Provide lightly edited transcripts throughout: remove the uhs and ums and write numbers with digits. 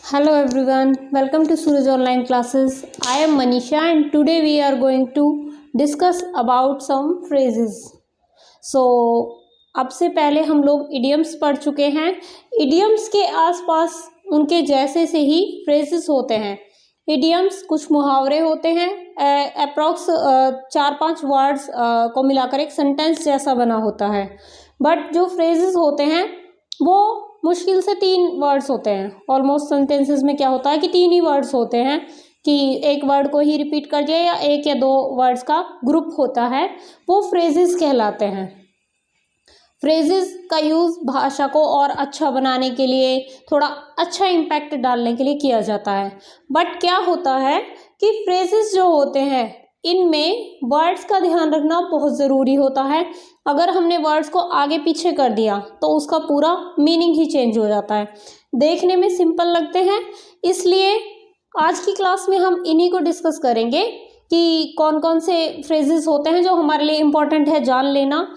Hello everyone, welcome to Suraj Online Classes. I am Manisha and today we are going to discuss about some phrases. So, अब से पहले हम लोग idioms पढ़ चुके हैं. Idioms के आसपास उनके जैसे से ही phrases होते हैं. Idioms कुछ मुहावरे होते हैं, अप्रॉक्स 4-5 वर्ड्स को मिलाकर एक सेंटेंस जैसा बना होता है. बट जो phrases होते हैं वो मुश्किल से 3 वर्ड्स होते हैं. ऑलमोस्ट सेंटेंसेस में क्या होता है कि 3 ही वर्ड्स होते हैं कि एक वर्ड को ही रिपीट कर दिया या 1 या 2 वर्ड्स का ग्रुप होता है, वो फ्रेजेस कहलाते हैं. फ्रेजेस का यूज़ भाषा को और अच्छा बनाने के लिए, थोड़ा अच्छा इम्पैक्ट डालने के लिए किया जाता है. बट क्या होता है कि फ्रेजेस जो होते हैं इनमें वर्ड्स का ध्यान रखना बहुत ज़रूरी होता है. अगर हमने वर्ड्स को आगे पीछे कर दिया तो उसका पूरा मीनिंग ही चेंज हो जाता है. देखने में सिंपल लगते हैं, इसलिए आज की क्लास में हम इन्हीं को डिस्कस करेंगे कि कौन कौन से फ्रेजेस होते हैं जो हमारे लिए इम्पोर्टेंट है जान लेना.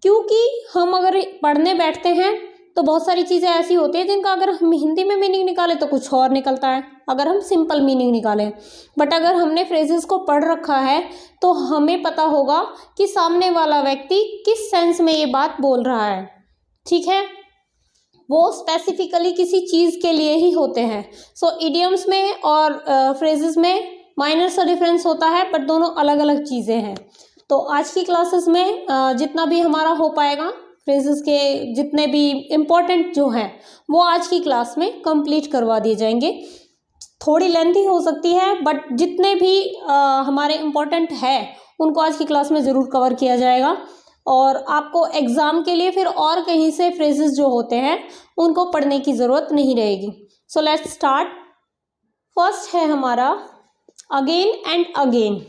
क्योंकि हम अगर पढ़ने बैठते हैं तो बहुत सारी चीज़ें ऐसी होती हैं जिनका अगर हम हिंदी में मीनिंग निकालें तो कुछ और निकलता है, अगर हम सिंपल मीनिंग निकालें. बट अगर हमने फ्रेजेस को पढ़ रखा है तो हमें पता होगा कि सामने वाला व्यक्ति किस सेंस में ये बात बोल रहा है. ठीक है, वो स्पेसिफिकली किसी चीज़ के लिए ही होते हैं. सो इडियम्स में और फ्रेजेस में माइनर सा डिफरेंस होता है, बट दोनों अलग अलग चीज़ें हैं. तो आज की क्लासेस में जितना भी हमारा हो पाएगा, फ्रेजेस के जितने भी इम्पोर्टेंट जो हैं वो आज की क्लास में कंप्लीट करवा दिए जाएंगे. थोड़ी लेंथी हो सकती है बट जितने भी हमारे इम्पोर्टेंट है उनको आज की क्लास में ज़रूर कवर किया जाएगा. और आपको एग्ज़ाम के लिए फिर और कहीं से फ्रेजेस जो होते हैं उनको पढ़ने की ज़रूरत नहीं रहेगी. So let's start. फर्स्ट है हमारा again and again.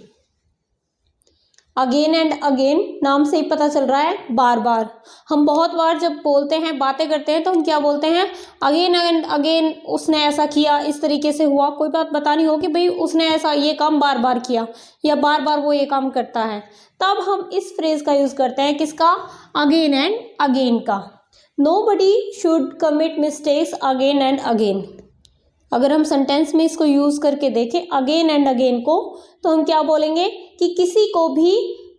Again and again नाम से ही पता चल रहा है बार बार. हम बहुत बार जब बोलते हैं, बातें करते हैं तो हम क्या बोलते हैं, अगेन एंड अगेन उसने ऐसा किया, इस तरीके से हुआ. कोई बात बतानी हो कि भाई उसने ऐसा ये काम बार बार किया या बार बार वो ये काम करता है, तब हम इस फ्रेज का यूज़ करते हैं. किसका? अगेन एंड अगेन का. Nobody should commit mistakes again and again. अगर हम सेंटेंस में इसको यूज़ करके देखें अगेन एंड अगेन को, तो हम क्या बोलेंगे कि किसी को भी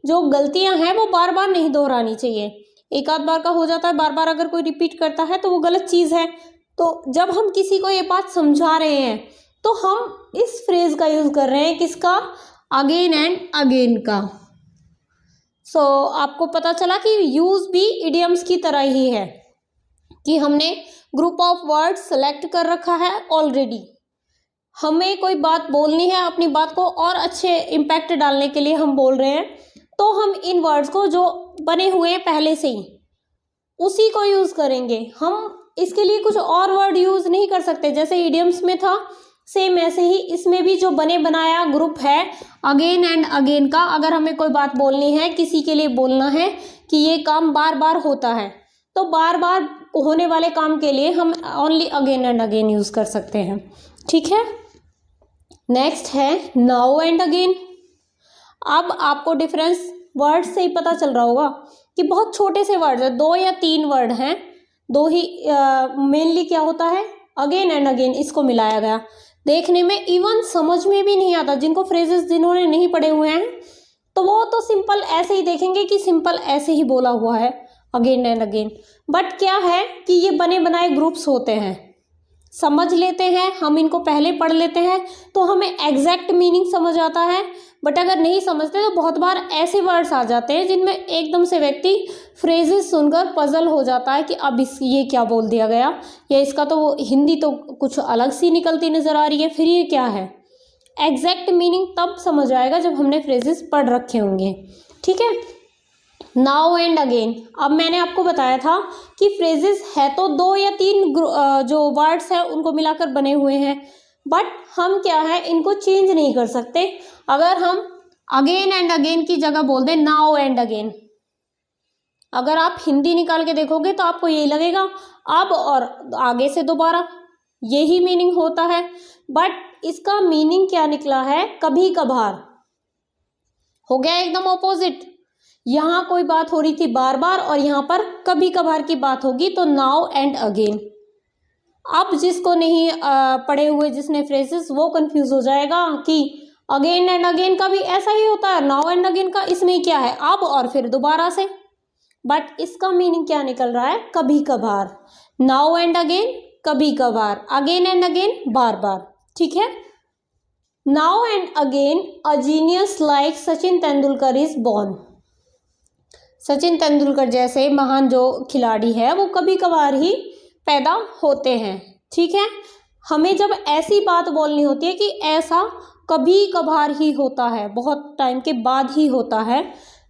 जो गलतियां हैं वो बार बार नहीं दोहरानी चाहिए. एक आध बार का हो जाता है, बार बार अगर कोई रिपीट करता है तो वो गलत चीज़ है. तो जब हम किसी को ये बात समझा रहे हैं तो हम इस फ्रेज का यूज़ कर रहे हैं. किसका? अगेन एंड अगेन का. सो आपको पता चला कि यूज़ भी इडियम्स की तरह ही है कि हमने ग्रुप ऑफ वर्ड सेलेक्ट कर रखा है ऑलरेडी. हमें कोई बात बोलनी है, अपनी बात को और अच्छे इम्पैक्ट डालने के लिए हम बोल रहे हैं, तो हम इन वर्ड्स को जो बने हुए हैं पहले से ही उसी को यूज़ करेंगे. हम इसके लिए कुछ और वर्ड यूज़ नहीं कर सकते. जैसे इडियम्स में था सेम ऐसे ही इसमें भी जो बने बनाया ग्रुप है अगेन एंड अगेन का. अगर हमें कोई बात बोलनी है, किसी के लिए बोलना है कि ये काम बार बार होता है, तो बार बार होने वाले काम के लिए हम only again and again use कर सकते हैं. ठीक है, नेक्स्ट है नाउ एंड अगेन. अब आपको डिफरेंस वर्ड से ही पता चल रहा होगा कि बहुत छोटे से वर्ड है, 2 या 3 वर्ड हैं, 2 ही. मेनली क्या होता है, अगेन एंड अगेन इसको मिलाया गया. देखने में इवन समझ में भी नहीं आता. जिन्होंने नहीं पढ़े हुए हैं तो वो तो सिंपल ऐसे ही देखेंगे कि सिंपल ऐसे ही बोला हुआ है अगेन एंड अगेन. बट क्या है कि ये बने बनाए ग्रुप्स होते हैं, समझ लेते हैं हम, इनको पहले पढ़ लेते हैं तो हमें एग्जैक्ट मीनिंग समझ आता है. बट अगर नहीं समझते तो बहुत बार ऐसे वर्ड्स आ जाते हैं जिनमें एकदम से व्यक्ति फ्रेजेस सुनकर पजल हो जाता है कि अब ये क्या बोल दिया गया, या इसका तो हिंदी तो कुछ अलग सी निकलती नज़र आ रही है, फिर ये क्या है. एग्जैक्ट मीनिंग तब समझ आएगा जब हमने फ्रेजेस पढ़ रखे होंगे. ठीक है, नाउ एंड अगेन. अब मैंने आपको बताया था कि फ्रेजेस है तो 2 या 3 जो वर्ड्स हैं उनको मिलाकर बने हुए हैं, बट हम क्या है इनको चेंज नहीं कर सकते. अगर हम अगेन एंड अगेन की जगह बोल दें नाउ एंड अगेन, अगर आप हिंदी निकाल के देखोगे तो आपको यही लगेगा अब और आगे से दोबारा, यही मीनिंग होता है. बट इसका मीनिंग क्या निकला है, कभी कभार. हो गया एकदम ऑपोजिट. यहाँ कोई बात हो रही थी बार बार और यहाँ पर कभी कभार की बात होगी, तो नाउ एंड अगेन. अब जिसको नहीं पढ़े हुए जिसने फ्रेजेस, वो कंफ्यूज हो जाएगा कि अगेन एंड अगेन का भी ऐसा ही होता है, नाउ एंड अगेन का इसमें क्या है, अब और फिर दोबारा से। बट इसका मीनिंग क्या निकल रहा है, कभी कभार। नाउ एंड अगेन कभी कभार, अगेन एंड अगेन बार बार। ठीक है। Now and again a genius like Sachin Tendulkar is born. Sachin Tendulkar जैसे महान जो खिलाड़ी है वो कभी कभार ही पैदा होते हैं। ठीक है। हमें जब ऐसी बात बोलनी होती है कि ऐसा कभी कभार ही होता है, बहुत टाइम के बाद ही होता है,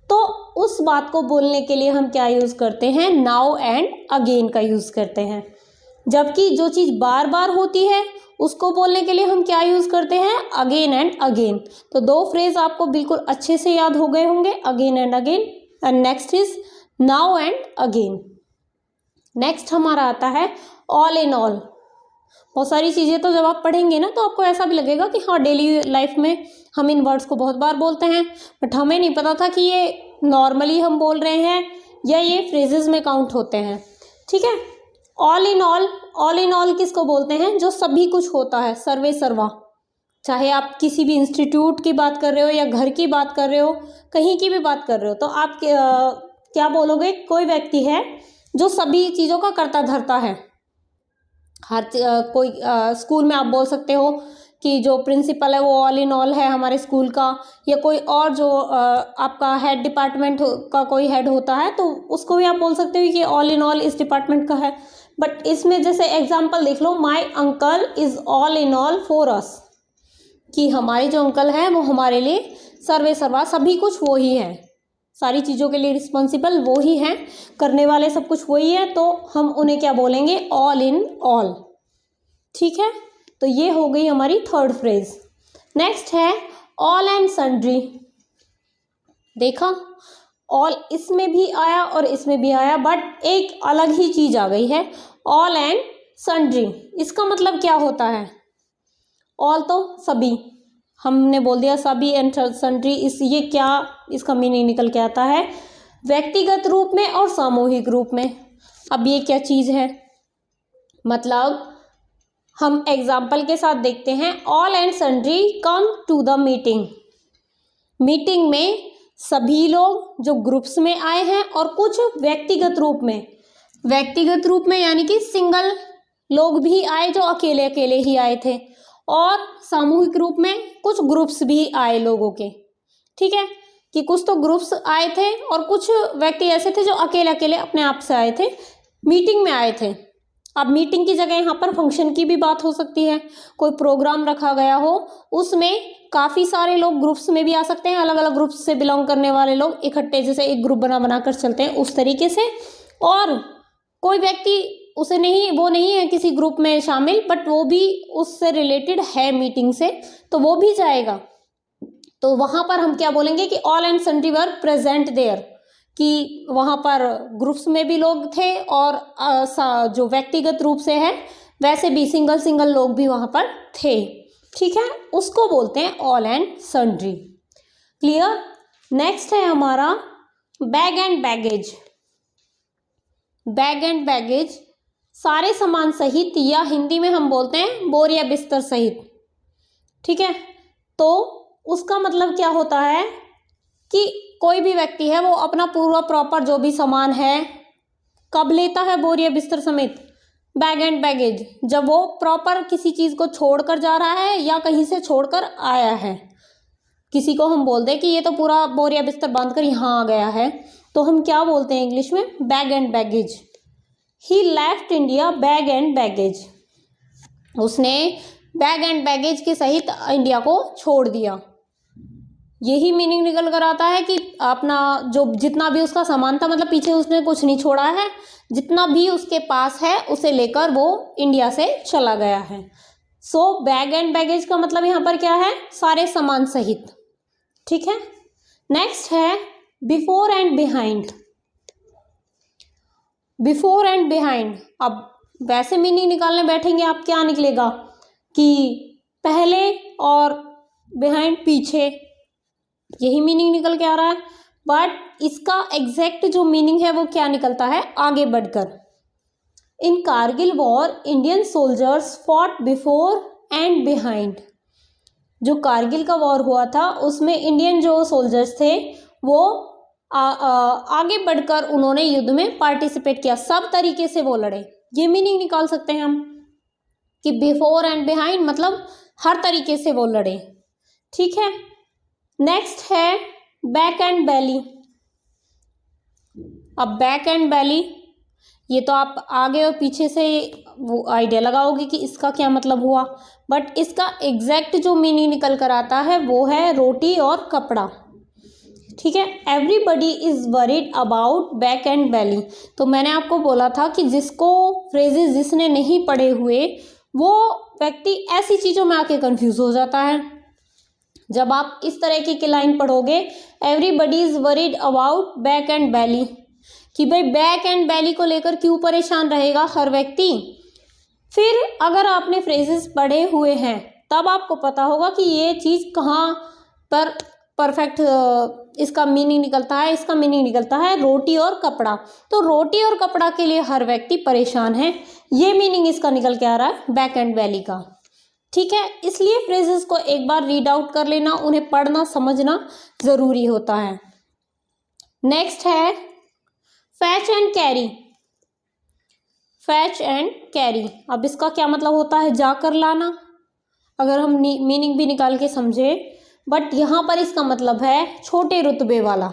तो उस बात को बोलने के लिए हम क्या यूज़ करते हैं, नाउ एंड अगेन का यूज़ करते हैं। जबकि जो चीज़ बार बार होती है उसको बोलने के लिए हम क्या यूज़ करते हैं, अगेन एंड अगेन। तो दो फ्रेज आपको बिल्कुल अच्छे से याद हो गए होंगे, again and again. And next is now and again. Next हमारा आता है ऑल इन ऑल। बहुत सारी चीज़ें तो जब आप पढ़ेंगे ना तो आपको ऐसा भी लगेगा कि हाँ डेली लाइफ में हम इन वर्ड्स को बहुत बार बोलते हैं, बट हमें नहीं पता था कि ये नॉर्मली हम बोल रहे हैं या ये फ्रेजेस में काउंट होते हैं। ठीक है। ऑल इन ऑल किसको बोलते हैं, जो सभी कुछ होता है, सर्वे सर्वा। चाहे आप किसी भी इंस्टीट्यूट की बात कर रहे हो या घर की बात कर रहे हो, कहीं की भी बात कर रहे हो, तो आप क्या बोलोगे, कोई व्यक्ति है जो सभी चीज़ों का करता धरता है। कोई स्कूल में आप बोल सकते हो कि जो प्रिंसिपल है वो ऑल इन ऑल है हमारे स्कूल का, या कोई और जो आपका हेड डिपार्टमेंट का कोई हेड होता है तो उसको भी आप बोल सकते हो कि ऑल इन ऑल इस डिपार्टमेंट का है। बट इसमें जैसे एग्जांपल देख लो, my uncle is all in all for us, कि हमारे जो अंकल हैं वो हमारे लिए सर्वे सर्वा, सभी कुछ वो ही है, सारी चीज़ों के लिए रिस्पॉन्सिबल वो ही हैं, करने वाले सब कुछ वही है, तो हम उन्हें क्या बोलेंगे, ऑल इन ऑल। ठीक है। तो ये हो गई हमारी थर्ड फ्रेज। नेक्स्ट है ऑल एंड सन्ड्री। देखा, ऑल इसमें भी आया और इसमें भी आया, बट एक अलग ही चीज़ आ गई है, ऑल एंड सन्ड्री। इसका मतलब क्या होता है, ऑल तो सभी, हमने बोल दिया सभी, एंड सन्ड्री ये क्या, इसका मीनिंग निकल के आता है व्यक्तिगत रूप में और सामूहिक रूप में। अब ये क्या चीज़ है, मतलब हम एग्जाम्पल के साथ देखते हैं। All and sundry come to the meeting. Meeting में सभी लोग जो ग्रुप्स में आए हैं, और कुछ व्यक्तिगत रूप में, व्यक्तिगत रूप में यानी कि सिंगल लोग भी आए जो अकेले अकेले ही आए थे, और सामूहिक रूप में कुछ ग्रुप्स भी आए लोगों के। ठीक है, कि कुछ तो ग्रुप्स आए थे और कुछ व्यक्ति ऐसे थे जो अकेले अकेले अपने आप से आए थे, मीटिंग में आए थे। अब मीटिंग की जगह यहाँ पर फंक्शन की भी बात हो सकती है, कोई प्रोग्राम रखा गया हो, उसमें काफ़ी सारे लोग ग्रुप्स में भी आ सकते हैं, अलग अलग ग्रुप्स से बिलोंग करने वाले लोग इकट्ठे, जैसे एक ग्रुप बना कर चलते हैं उस तरीके से। और कोई व्यक्ति उसे नहीं, वो नहीं है किसी ग्रुप में शामिल, बट वो भी उससे रिलेटेड है मीटिंग से, तो वो भी जाएगा। तो वहाँ पर हम क्या बोलेंगे कि all and sundry were present there, कि वहाँ पर ग्रुप्स में भी लोग थे और जो व्यक्तिगत रूप से है वैसे भी सिंगल सिंगल लोग भी वहाँ पर थे। ठीक है, उसको बोलते हैं all and sundry. Clear. Next है हमारा bag and baggage. Bag and baggage सारे सामान सहित, या हिंदी में हम बोलते हैं बोर या बिस्तर सहित। ठीक है, तो उसका मतलब क्या होता है कि कोई भी व्यक्ति है वो अपना पूरा प्रॉपर जो भी सामान है कब लेता है, बोर या बिस्तर समेत, बैग एंड बैगेज, जब वो प्रॉपर किसी चीज़ को छोड़कर जा रहा है या कहीं से छोड़कर आया है। किसी को हम बोल दें कि ये तो पूरा बोर या बिस्तर बांध कर यहाँ आ गया है, तो हम क्या बोलते हैं इंग्लिश में, bag and baggage. He left India bag and baggage, उसने बैग एंड बैगेज के सहित इंडिया को छोड़ दिया। यही मीनिंग निकल कर आता है कि अपना जो जितना भी उसका सामान था, मतलब पीछे उसने कुछ नहीं छोड़ा है, जितना भी उसके पास है उसे लेकर वो इंडिया से चला गया है। सो बैग एंड बैगेज का मतलब यहाँ पर क्या है, सारे सामान सहित। ठीक है। नेक्स्ट है before and behind. Before and behind, अब वैसे मीनिंग निकालने बैठेंगे आप, क्या निकलेगा कि पहले और बिहाइंड पीछे, यही मीनिंग निकल के आ रहा है। बट इसका एग्जैक्ट जो मीनिंग है वो क्या निकलता है, आगे बढ़कर। In Kargil war Indian soldiers fought before and behind. जो कारगिल का वॉर हुआ था उसमें इंडियन जो सोल्जर्स थे वो आगे बढ़कर उन्होंने युद्ध में पार्टिसिपेट किया, सब तरीके से वो लड़े। ये मीनिंग निकाल सकते हैं हम कि बिफोर एंड बिहाइंड मतलब हर तरीके से वो लड़े। ठीक है, नेक्स्ट है बैक एंड बैली। अब बैक एंड बैली ये तो आप आगे और पीछे से वो आइडिया लगाओगे कि इसका क्या मतलब हुआ, बट इसका एग्जैक्ट जो मीनिंग निकल कर आता है वो है रोटी और कपड़ा। ठीक है, everybody is worried about back and belly. तो मैंने आपको बोला था कि जिसको फ्रेजेस जिसने नहीं पढ़े हुए वो व्यक्ति ऐसी चीज़ों में आके कंफ्यूज हो जाता है। जब आप इस तरह की लाइन पढ़ोगे everybody is worried about back and belly, कि भाई बैक एंड बैली को लेकर क्यों परेशान रहेगा हर व्यक्ति। फिर अगर आपने फ्रेजेस पढ़े हुए हैं तब आपको पता होगा कि ये चीज़ कहाँ पर परफेक्ट इसका मीनिंग निकलता है। इसका मीनिंग निकलता है रोटी और कपड़ा। तो रोटी और कपड़ा के लिए हर व्यक्ति परेशान है, ये मीनिंग इसका निकल के आ रहा है बैक एंड बैली का। ठीक है, इसलिए फ्रेजेस को एक बार रीड आउट कर लेना, उन्हें पढ़ना समझना ज़रूरी होता है। नेक्स्ट है fetch and carry. Fetch and carry, अब इसका क्या मतलब होता है? जाकर लाना, अगर हम मीनिंग भी निकाल के समझे, बट यहाँ पर इसका मतलब है छोटे रुतबे वाला।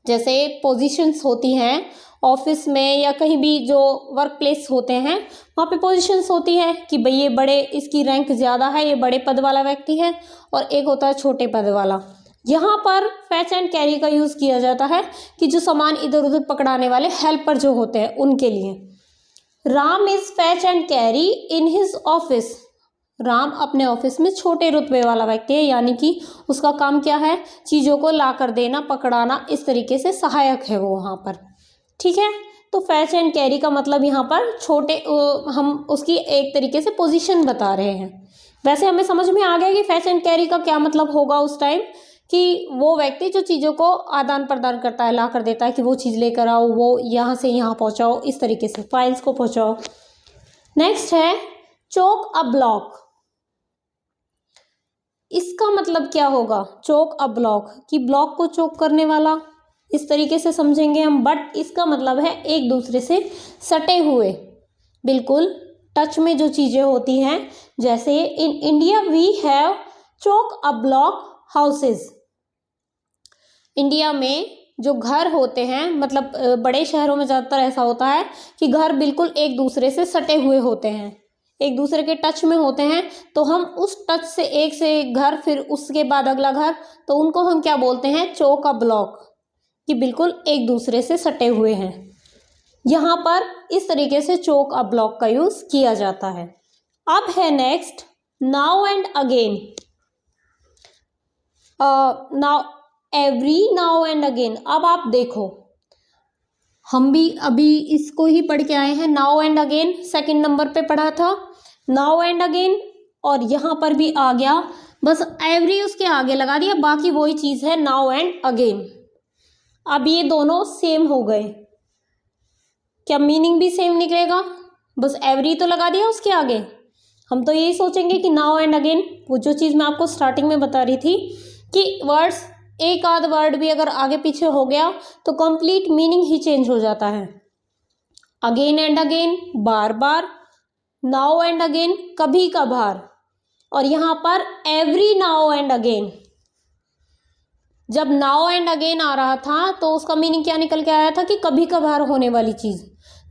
जैसे पोजीशंस होती हैं ऑफिस में या कहीं भी जो वर्क प्लेस होते हैं वहाँ पे पोजीशंस होती है कि भाई ये बड़े, इसकी रैंक ज़्यादा है, ये बड़े पद वाला व्यक्ति है, और एक होता है छोटे पद वाला। यहाँ पर फैच एंड कैरी का यूज़ किया जाता है कि जो सामान इधर उधर पकड़ाने वाले हेल्पर जो होते हैं उनके लिए। Ram is fetch and carry in his office. Ram अपने ऑफिस में छोटे रुतबे वाला व्यक्ति है, यानी कि उसका काम क्या है? चीज़ों को ला कर देना, पकड़ाना, इस तरीके से सहायक है वो वहाँ पर। ठीक है, तो फैच एंड कैरी का मतलब यहाँ पर छोटे, हम उसकी एक तरीके से पोजीशन बता रहे हैं। वैसे हमें समझ में आ गया कि फैच एंड कैरी का क्या मतलब होगा उस टाइम, कि वो व्यक्ति जो चीज़ों को आदान प्रदान करता है, ला कर देता है कि वो चीज़ लेकर आओ, वो यहाँ से यहाँ पहुँचाओ, इस तरीके से फाइल्स को पहुँचाओ। नेक्स्ट है चोक अ ब्लॉक। इसका मतलब क्या होगा? चोक अ ब्लॉक, कि ब्लॉक को चोक करने वाला, इस तरीके से समझेंगे हम। बट इसका मतलब है एक दूसरे से सटे हुए, बिल्कुल टच में जो चीज़ें होती हैं। जैसे in India we have chock a block houses. India में जो घर होते हैं, मतलब बड़े शहरों में ज़्यादातर ऐसा होता है कि घर बिल्कुल एक दूसरे से सटे हुए होते हैं, एक दूसरे के टच में होते हैं। तो हम उस टच से एक से घर, फिर उसके बाद अगला घर, तो उनको हम क्या बोलते हैं? चोक अ ब्लॉक, कि बिल्कुल एक दूसरे से सटे हुए हैं। यहाँ पर इस तरीके से चोक अ ब्लॉक का यूज़ किया जाता है। अब है next now and again. Now, every, now and again. अब आप देखो, हम भी अभी इसको ही पढ़ के आए हैं। Now and again second number पे पढ़ा था, नाउ एंड अगेन, और यहाँ पर भी आ गया, बस एवरी उसके आगे लगा दिया, बाकी वही चीज़ है नाउ एंड अगेन। अब ये दोनों सेम हो गए, क्या मीनिंग भी सेम निकलेगा? बस एवरी तो लगा दिया उसके आगे। हम तो यही सोचेंगे कि नाउ एंड अगेन, वो जो चीज़ मैं आपको स्टार्टिंग में बता रही थी कि वर्ड्स, एक आध वर्ड भी अगर आगे पीछे हो गया तो कंप्लीट मीनिंग ही चेंज हो जाता है। Again and again, bar bar, now and again, कभी कभार, और यहाँ पर एवरी नाउ एंड अगेन। जब नाउ एंड अगेन आ रहा था तो उसका मीनिंग क्या निकल के आया था? कि कभी कभार होने वाली चीज़।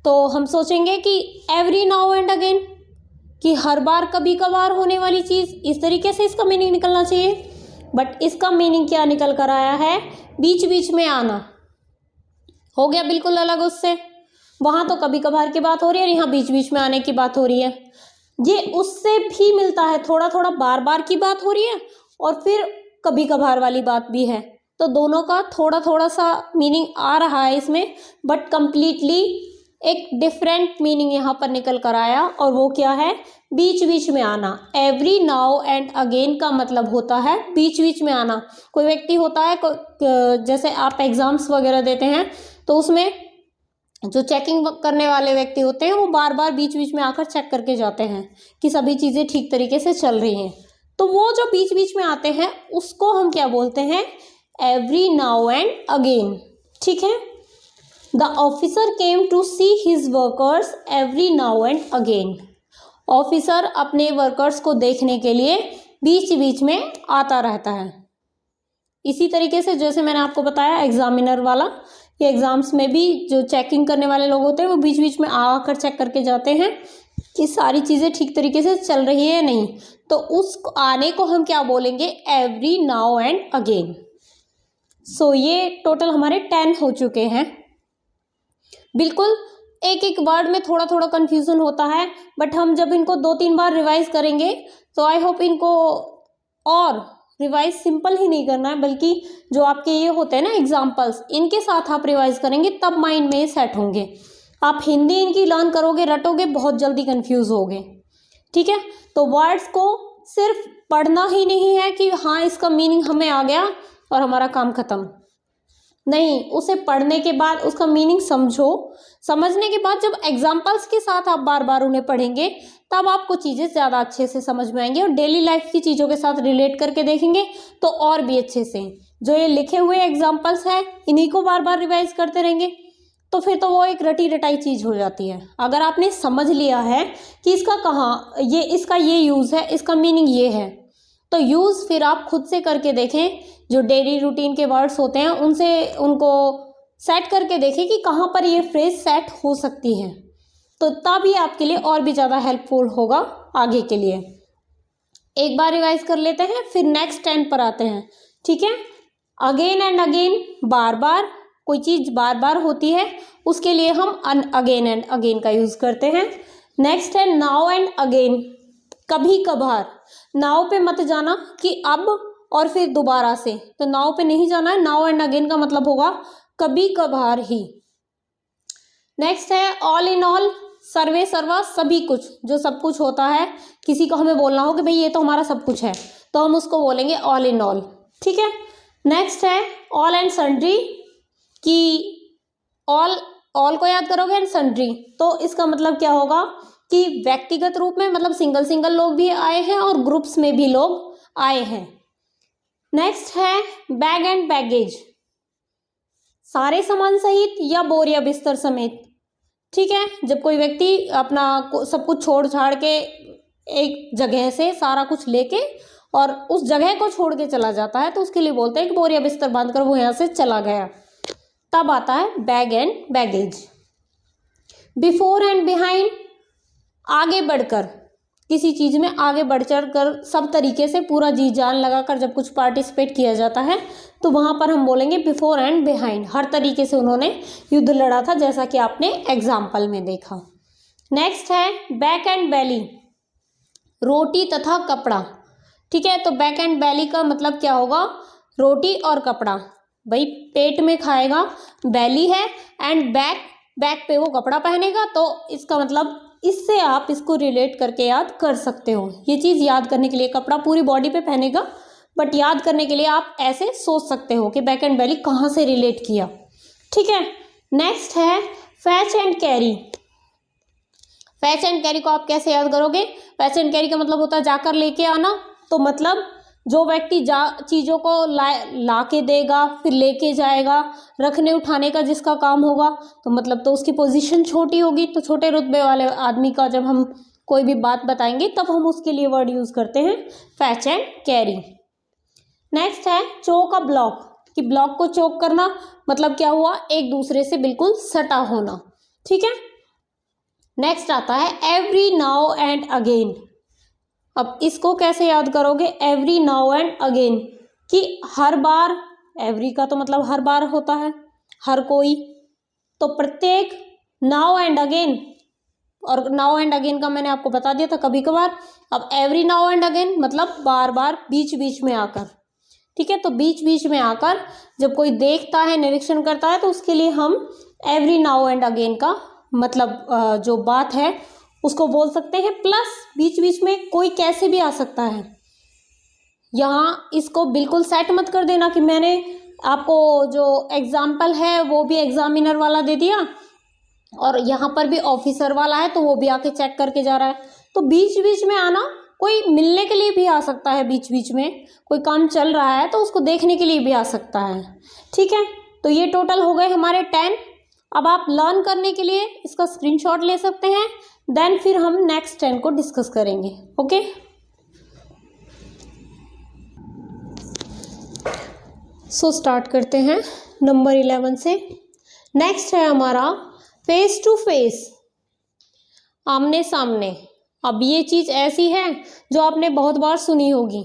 तो हम सोचेंगे कि एवरी नाउ एंड अगेन, कि हर बार कभी कभार होने वाली चीज़, इस तरीके से इसका मीनिंग निकलना चाहिए। बट इसका मीनिंग क्या निकल कर आया है? बीच बीच में आना। हो गया बिल्कुल अलग उससे। वहाँ तो कभी कभार की बात हो रही है, यहाँ बीच बीच में आने की बात हो रही है। ये उससे भी मिलता है, थोड़ा थोड़ा बार बार की बात हो रही है और फिर कभी कभार वाली बात भी है। तो दोनों का थोड़ा थोड़ा सा मीनिंग आ रहा है इसमें, बट कंप्लीटली एक डिफरेंट मीनिंग यहाँ पर निकल कर आया, और वो क्या है? बीच बीच में आना। एवरी नाउ एंड अगेन का मतलब होता है बीच बीच में आना। कोई व्यक्ति होता है, जैसे आप एग्जाम्स वगैरह देते हैं तो उसमें जो चेकिंग करने वाले व्यक्ति होते हैं वो बार बार बीच बीच में आकर चेक करके जाते हैं कि सभी चीज़ें ठीक तरीके से चल रही हैं। तो वो जो बीच बीच में आते हैं उसको हम क्या बोलते हैं, एवरी नाउ एंड अगेन। ठीक है, the officer came to see his workers every now and again. Officer अपने वर्कर्स को देखने के लिए बीच बीच में आता रहता है। इसी तरीके से जैसे मैंने आपको बताया एग्जामिनर वाला, ये एग्जाम्स में भी जो चेकिंग करने वाले लोग होते हैं वो बीच बीच में आकर चेक करके जाते हैं कि सारी चीज़ें ठीक तरीके से चल रही है या नहीं। तो उस आने को हम क्या बोलेंगे, एवरी नाउ एंड अगेन। सो ये टोटल हमारे 10 हो चुके हैं। बिल्कुल एक एक वर्ड में थोड़ा थोड़ा कन्फ्यूज़न होता है, बट हम जब इनको 2-3 बार रिवाइज करेंगे तो आई होप इनको, और रिवाइज सिंपल ही नहीं करना है बल्कि जो आपके ये होते हैं ना एग्जाम्पल्स, इनके साथ आप रिवाइज करेंगे तब माइंड में सेट होंगे। आप हिंदी इनकी लर्न करोगे, रटोगे, बहुत जल्दी कंफ्यूज होगे। ठीक है, तो वर्ड्स को सिर्फ पढ़ना ही नहीं है कि हाँ इसका मीनिंग हमें आ गया और हमारा काम खत्म, नहीं, उसे पढ़ने के बाद उसका मीनिंग समझो। समझने के बाद जब एग्जाम्पल्स के साथ आप बार बार उन्हें पढ़ेंगे तब आपको चीज़ें ज़्यादा अच्छे से समझ में आएंगी और डेली लाइफ की चीज़ों के साथ रिलेट करके देखेंगे तो और भी अच्छे से। जो ये लिखे हुए एग्जाम्पल्स हैं इन्हीं को बार बार रिवाइज करते रहेंगे तो फिर तो वो एक रटी रटाई चीज़ हो जाती है। अगर आपने समझ लिया है कि इसका कहाँ ये, इसका ये यूज़ है, इसका मीनिंग ये है, तो यूज़ फिर आप खुद से करके देखें। जो डेली रूटीन के वर्ड्स होते हैं उनसे उनको सेट करके देखें कि कहाँ पर ये फ्रेज सेट हो सकती है, तो तब ये आपके लिए और भी ज़्यादा हेल्पफुल होगा आगे के लिए। एक बार रिवाइज कर लेते हैं, फिर नेक्स्ट 10 पर आते हैं। ठीक है, अगेन एंड अगेन, बार बार कोई चीज़ बार बार होती है उसके लिए हम अगेन एंड अगेन का यूज़ करते हैं। नेक्स्ट है नाउ एंड अगेन, कभी कभार। नाउ पे मत जाना कि अब और फिर दोबारा से, तो नाउ पे नहीं जाना है। नाउ एंड अगेन का मतलब होगा कभी कभार ही। नेक्स्ट है ऑल इन ऑल, सर्वे सर्वा, सभी कुछ, जो सब कुछ होता है। किसी को हमें बोलना हो कि भाई ये तो हमारा सब कुछ है तो हम उसको बोलेंगे ऑल इन ऑल। ठीक है, नेक्स्ट है ऑल एंड सन्ड्री, कि ऑल को याद करोगे एंड सन्ड्री, तो इसका मतलब क्या होगा कि व्यक्तिगत रूप में, मतलब सिंगल सिंगल लोग भी आए हैं और ग्रुप्स में भी लोग आए हैं। नेक्स्ट है बैग एंड बैगेज, सारे सामान सहित या बोर या बिस्तर समेत। ठीक है, जब कोई व्यक्ति अपना सब कुछ छोड़ छाड़ के एक जगह से सारा कुछ लेके और उस जगह को छोड़ के चला जाता है तो उसके लिए बोलते हैं कि बोर या बिस्तर बांधकर वो यहाँ से चला गया, तब आता है bag and baggage. Before and behind, आगे बढ़कर, किसी चीज़ में आगे बढ़ चढ़ कर सब तरीके से पूरा जी जान लगाकर जब कुछ पार्टिसिपेट किया जाता है तो वहाँ पर हम बोलेंगे बिफोर एंड बिहाइंड। हर तरीके से उन्होंने युद्ध लड़ा था, जैसा कि आपने एग्जाम्पल में देखा। नेक्स्ट है बैक एंड बैली, रोटी तथा कपड़ा। ठीक है, तो बैक एंड बैली का मतलब क्या होगा, रोटी और कपड़ा। भाई पेट में खाएगा, बैली है, एंड बैक पे वो कपड़ा पहनेगा, तो इसका मतलब इससे आप इसको रिलेट करके याद कर सकते हो। ये चीज़ याद करने के लिए, कपड़ा पूरी बॉडी पे पहनेगा बट याद करने के लिए आप ऐसे सोच सकते हो कि बैक एंड बैली कहाँ से रिलेट किया। ठीक है, नेक्स्ट है fetch and carry. Fetch and carry को आप कैसे याद करोगे, फैच एंड कैरी का मतलब होता है जाकर लेके आना, तो मतलब जो व्यक्ति चीज़ों को ला के देगा फिर लेके जाएगा, रखने उठाने का जिसका काम होगा, तो मतलब तो उसकी पोजीशन छोटी होगी। तो छोटे रुतबे वाले आदमी का जब हम कोई भी बात बताएंगे तब हम उसके लिए वर्ड यूज़ करते हैं फैच एंड कैरी। नेक्स्ट है चोक अ ब्लॉक, कि ब्लॉक को चोक करना, मतलब क्या हुआ, एक दूसरे से बिल्कुल सटा होना। ठीक है, नेक्स्ट आता है एवरी नाउ एंड अगेन। अब इसको कैसे याद करोगे, एवरी नाउ एंड अगेन, कि हर बार, एवरी का तो मतलब हर बार होता है, हर कोई, तो प्रत्येक, नाउ एंड अगेन, और नाउ एंड अगेन का मैंने आपको बता दिया था कभी कभार। अब एवरी नाउ एंड अगेन मतलब बार बार, बीच बीच में आकर। ठीक है, तो बीच बीच में आकर जब कोई देखता है, निरीक्षण करता है, तो उसके लिए हम एवरी नाउ एंड अगेन का मतलब जो बात है उसको बोल सकते हैं। प्लस बीच बीच में कोई कैसे भी आ सकता है। यहाँ इसको बिल्कुल सेट मत कर देना कि मैंने आपको जो एग्जाम्पल है वो भी एग्जामिनर वाला दे दिया और यहाँ पर भी ऑफिसर वाला है तो वो भी आके चेक करके जा रहा है। तो बीच बीच में आना, कोई मिलने के लिए भी आ सकता है, बीच बीच में कोई काम चल रहा है तो उसको देखने के लिए भी आ सकता है। ठीक है, तो ये टोटल हो गए हमारे 10। अब आप लर्न करने के लिए इसका स्क्रीनशॉट ले सकते हैं, देन फिर हम नेक्स्ट 10 को डिस्कस करेंगे। ओके, सो स्टार्ट करते हैं नंबर 11 से। नेक्स्ट है हमारा फेस टू फेस, आमने सामने। अब ये चीज़ ऐसी है जो आपने बहुत बार सुनी होगी।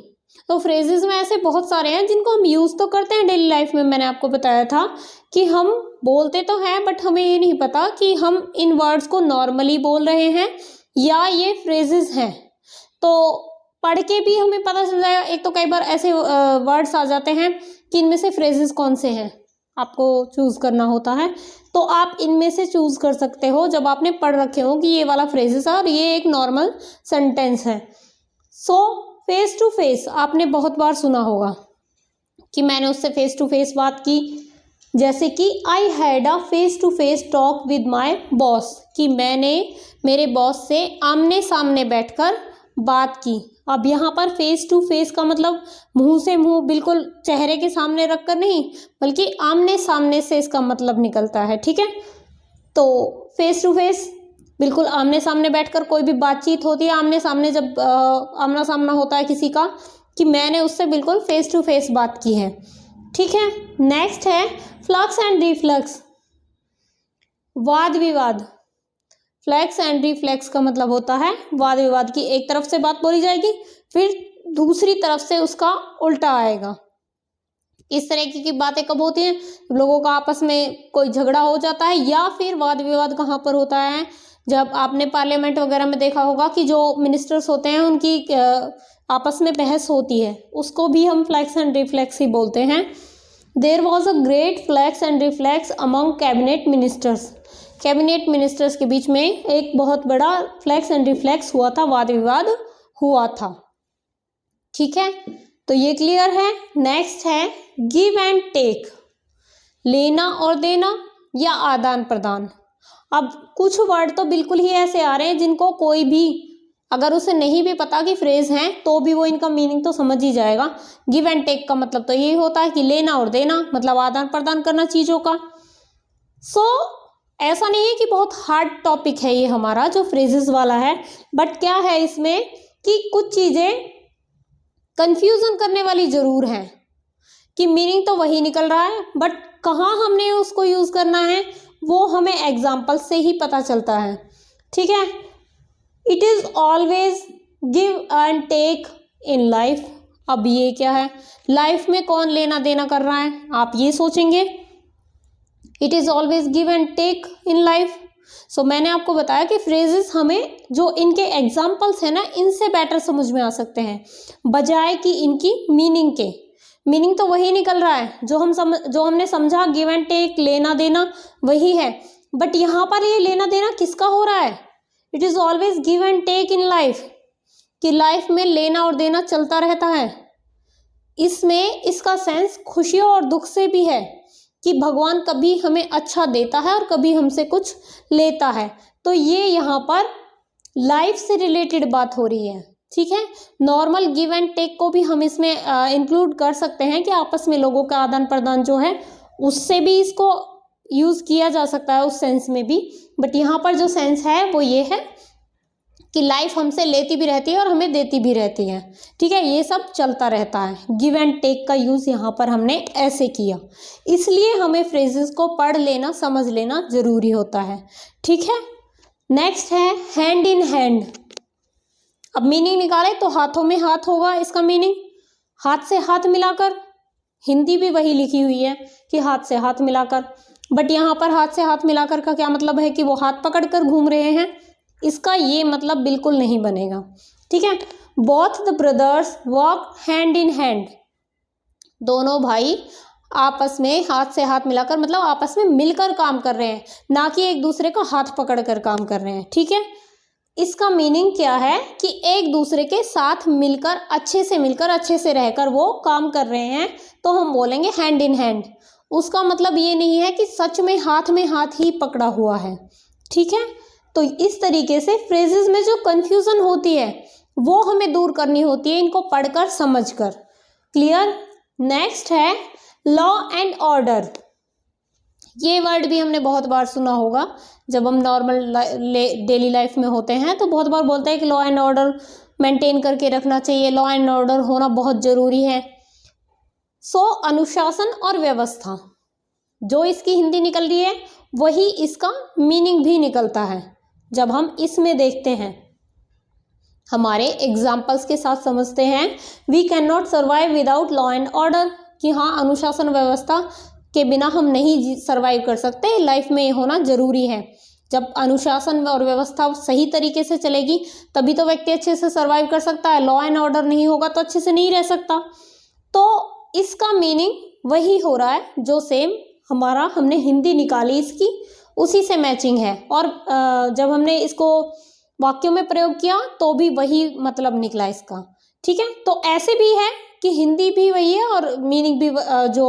तो फ्रेजेस में ऐसे बहुत सारे हैं जिनको हम यूज़ तो करते हैं डेली लाइफ में। मैंने आपको बताया था कि हम बोलते तो हैं बट हमें ये नहीं पता कि हम इन वर्ड्स को नॉर्मली बोल रहे हैं या ये फ्रेजेस हैं। तो पढ़ के भी हमें पता चल जाएगा। एक तो कई बार ऐसे वर्ड्स आ जाते हैं कि इनमें से फ्रेजेस कौन से हैं, आपको चूज़ करना होता है। तो आप इनमें से चूज़ कर सकते हो जब आपने पढ़ रखे हो कि ये वाला फ्रेजेस है और ये एक नॉर्मल सेंटेंस है। सो फेस टू फेस आपने बहुत बार सुना होगा कि मैंने उससे फेस टू फेस बात की, जैसे कि I had a face to face talk with my boss, कि मैंने मेरे बॉस से आमने सामने बैठकर बात की। अब यहाँ पर फेस टू फेस का मतलब मुंह से मुंह, बिल्कुल चेहरे के सामने रखकर नहीं, बल्कि आमने सामने से इसका मतलब निकलता है। ठीक है, तो फेस टू फेस बिल्कुल आमने सामने बैठकर कोई भी बातचीत होती है, आमने सामने जब आमना सामना होता है किसी का, कि मैंने उससे बिल्कुल फेस टू फेस बात की है। ठीक है, नेक्स्ट है फ्लक्स एंड रिफ्लक्स, वाद विवाद। फ्लैक्स एंड रिफ्लेक्स का मतलब होता है वाद विवाद की। एक तरफ से बात बोली जाएगी फिर दूसरी तरफ से उसका उल्टा आएगा। इस तरह की बातें कब होती हैं? लोगों का आपस में कोई झगड़ा हो जाता है, या फिर वाद विवाद कहाँ पर होता है? जब आपने पार्लियामेंट वगैरह में देखा होगा कि जो मिनिस्टर्स होते हैं उनकी आपस में बहस होती है, उसको भी हम फ्लैक्स एंड रिफ्लेक्स ही बोलते हैं। There was a great flux and reflux among cabinet ministers, cabinet ministers के बीच में एक बहुत बड़ा फ्लैक्स एंड रिफ्लेक्स हुआ था, वाद विवाद हुआ था। ठीक है, तो ये क्लियर है। नेक्स्ट है गिव एंड टेक, लेना और देना या आदान प्रदान। अब कुछ वर्ड तो बिल्कुल ही ऐसे आ रहे हैं जिनको कोई भी अगर उसे नहीं भी पता कि फ्रेज हैं तो भी वो इनका मीनिंग तो समझ ही जाएगा। गिव एंड टेक का मतलब तो यही होता है कि लेना और देना, मतलब आदान प्रदान करना चीज़ों का। सो ऐसा नहीं है कि बहुत हार्ड टॉपिक है ये हमारा जो फ्रेजेस वाला है, बट क्या है इसमें कि कुछ चीज़ें कंफ्यूजन करने वाली ज़रूर हैं कि मीनिंग तो वही निकल रहा है बट कहाँ हमने उसको यूज़ करना है वो हमें एग्जाम्पल से ही पता चलता है। ठीक है, it is always give and take in life. अब ये क्या है, लाइफ में कौन लेना देना कर रहा है, आप ये सोचेंगे। It is always give and take in life. So मैंने आपको बताया कि फ्रेजेस हमें जो इनके एग्जाम्पल्स हैं ना, इनसे बेटर समझ में आ सकते हैं बजाय कि इनकी मीनिंग के। मीनिंग तो वही निकल रहा है जो हमने समझा, गिव एंड टेक, लेना देना वही है, बट यहाँ पर ये लेना देना किसका हो रहा है? It is always give and take in life, कि लाइफ में लेना और देना चलता रहता है। इसमें इसका सेंस खुशियों और दुख से भी है कि भगवान कभी हमें अच्छा देता है और कभी हमसे कुछ लेता है। तो ये यहाँ पर लाइफ से रिलेटेड बात हो रही है। ठीक है, नॉर्मल गिव एंड टेक को भी हम इसमें इंक्लूड कर सकते हैं कि आपस में लोगों का आदान प्रदान जो है उससे भी इसको यूज़ किया जा सकता है उस सेंस में भी। बट यहाँ पर जो सेंस है वो ये है कि लाइफ हमसे लेती भी रहती है और हमें देती भी रहती है। ठीक है, ये सब चलता रहता है। गिव एंड टेक का यूज़ यहाँ पर हमने ऐसे किया, इसलिए हमें फ्रेजेस को पढ़ लेना, समझ लेना ज़रूरी होता है। ठीक है, नेक्स्ट है हैंड इन हैंड। अब मीनिंग निकाले तो हाथों में हाथ होगा इसका मीनिंग, हाथ से हाथ मिलाकर। हिंदी भी वही लिखी हुई है कि हाथ से हाथ मिलाकर, बट यहाँ पर हाथ से हाथ मिलाकर का क्या मतलब है कि वो हाथ पकड़कर घूम रहे हैं? इसका ये मतलब बिल्कुल नहीं बनेगा। ठीक है, both the brothers walk hand in hand, दोनों भाई आपस में हाथ से हाथ मिलाकर, मतलब आपस में मिलकर काम कर रहे हैं, ना कि एक दूसरे का हाथ पकड़कर काम कर रहे हैं। ठीक है, इसका मीनिंग क्या है कि एक दूसरे के साथ मिलकर, अच्छे से रहकर वो काम कर रहे हैं, तो हम बोलेंगे हैंड इन हैंड। उसका मतलब ये नहीं है कि सच में हाथ ही पकड़ा हुआ है। ठीक है, तो इस तरीके से फ्रेजेस में जो कंफ्यूजन होती है वो हमें दूर करनी होती है, इनको पढ़कर समझकर। क्लियर। नेक्स्ट है लॉ एंड ऑर्डर। ये वर्ड भी हमने बहुत बार सुना होगा, जब हम नॉर्मल डेली लाइफ में होते हैं तो बहुत बार बोलते हैं कि लॉ एंड ऑर्डर मेंटेन करके रखना चाहिए, लॉ एंड ऑर्डर होना बहुत ज़रूरी है। सो अनुशासन और व्यवस्था, जो इसकी हिंदी निकल रही है वही इसका मीनिंग भी निकलता है जब हम इसमें देखते हैं। हमारे एग्जाम्पल्स के साथ समझते हैं। We can not survive without law and order, कि हाँ अनुशासन व्यवस्था के बिना हम नहीं सर्वाइव कर सकते, लाइफ में ये होना जरूरी है। जब अनुशासन और व्यवस्था सही तरीके से चलेगी तभी तो व्यक्ति अच्छे से सर्वाइव कर सकता है। लॉ एंड ऑर्डर नहीं होगा तो अच्छे से नहीं रह सकता। तो इसका मीनिंग वही हो रहा है जो सेम हमने हिंदी निकाली इसकी, उसी से मैचिंग है। और जब हमने इसको वाक्यों में प्रयोग किया तो भी वही मतलब निकला इसका। ठीक है, तो ऐसे भी है कि हिंदी भी वही है और मीनिंग भी जो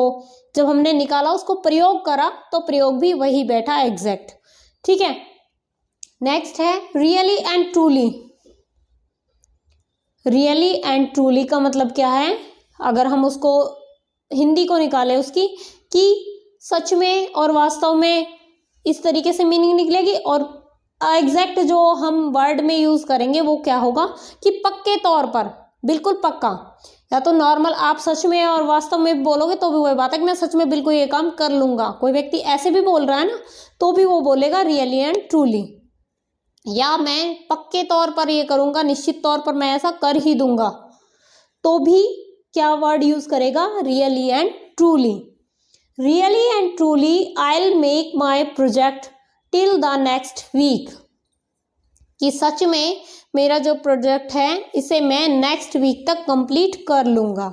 जब हमने निकाला उसको प्रयोग करा तो प्रयोग भी वही बैठा एग्जैक्ट। ठीक है, नेक्स्ट है really and truly. Really and truly का मतलब क्या है, अगर हम उसको हिंदी को निकाले उसकी, कि सच में और वास्तव में, इस तरीके से मीनिंग निकलेगी। और एग्जैक्ट जो हम वर्ड में यूज करेंगे वो क्या होगा कि पक्के तौर पर, बिल्कुल पक्का। या तो नॉर्मल आप सच में और वास्तव में बोलोगे तो भी वही बात है कि मैं सच में बिल्कुल ये काम कर लूंगा। कोई व्यक्ति ऐसे भी बोल रहा है ना तो भी वो बोलेगा रियली एंड ट्रूली। या मैं पक्के तौर पर ये करूंगा, निश्चित तौर पर मैं ऐसा कर ही दूंगा, तो भी क्या वर्ड यूज करेगा, really and truly. Really and truly I will make my project till the next week, कि सच में मेरा जो प्रोजेक्ट है इसे मैं नेक्स्ट वीक तक कंप्लीट कर लूंगा।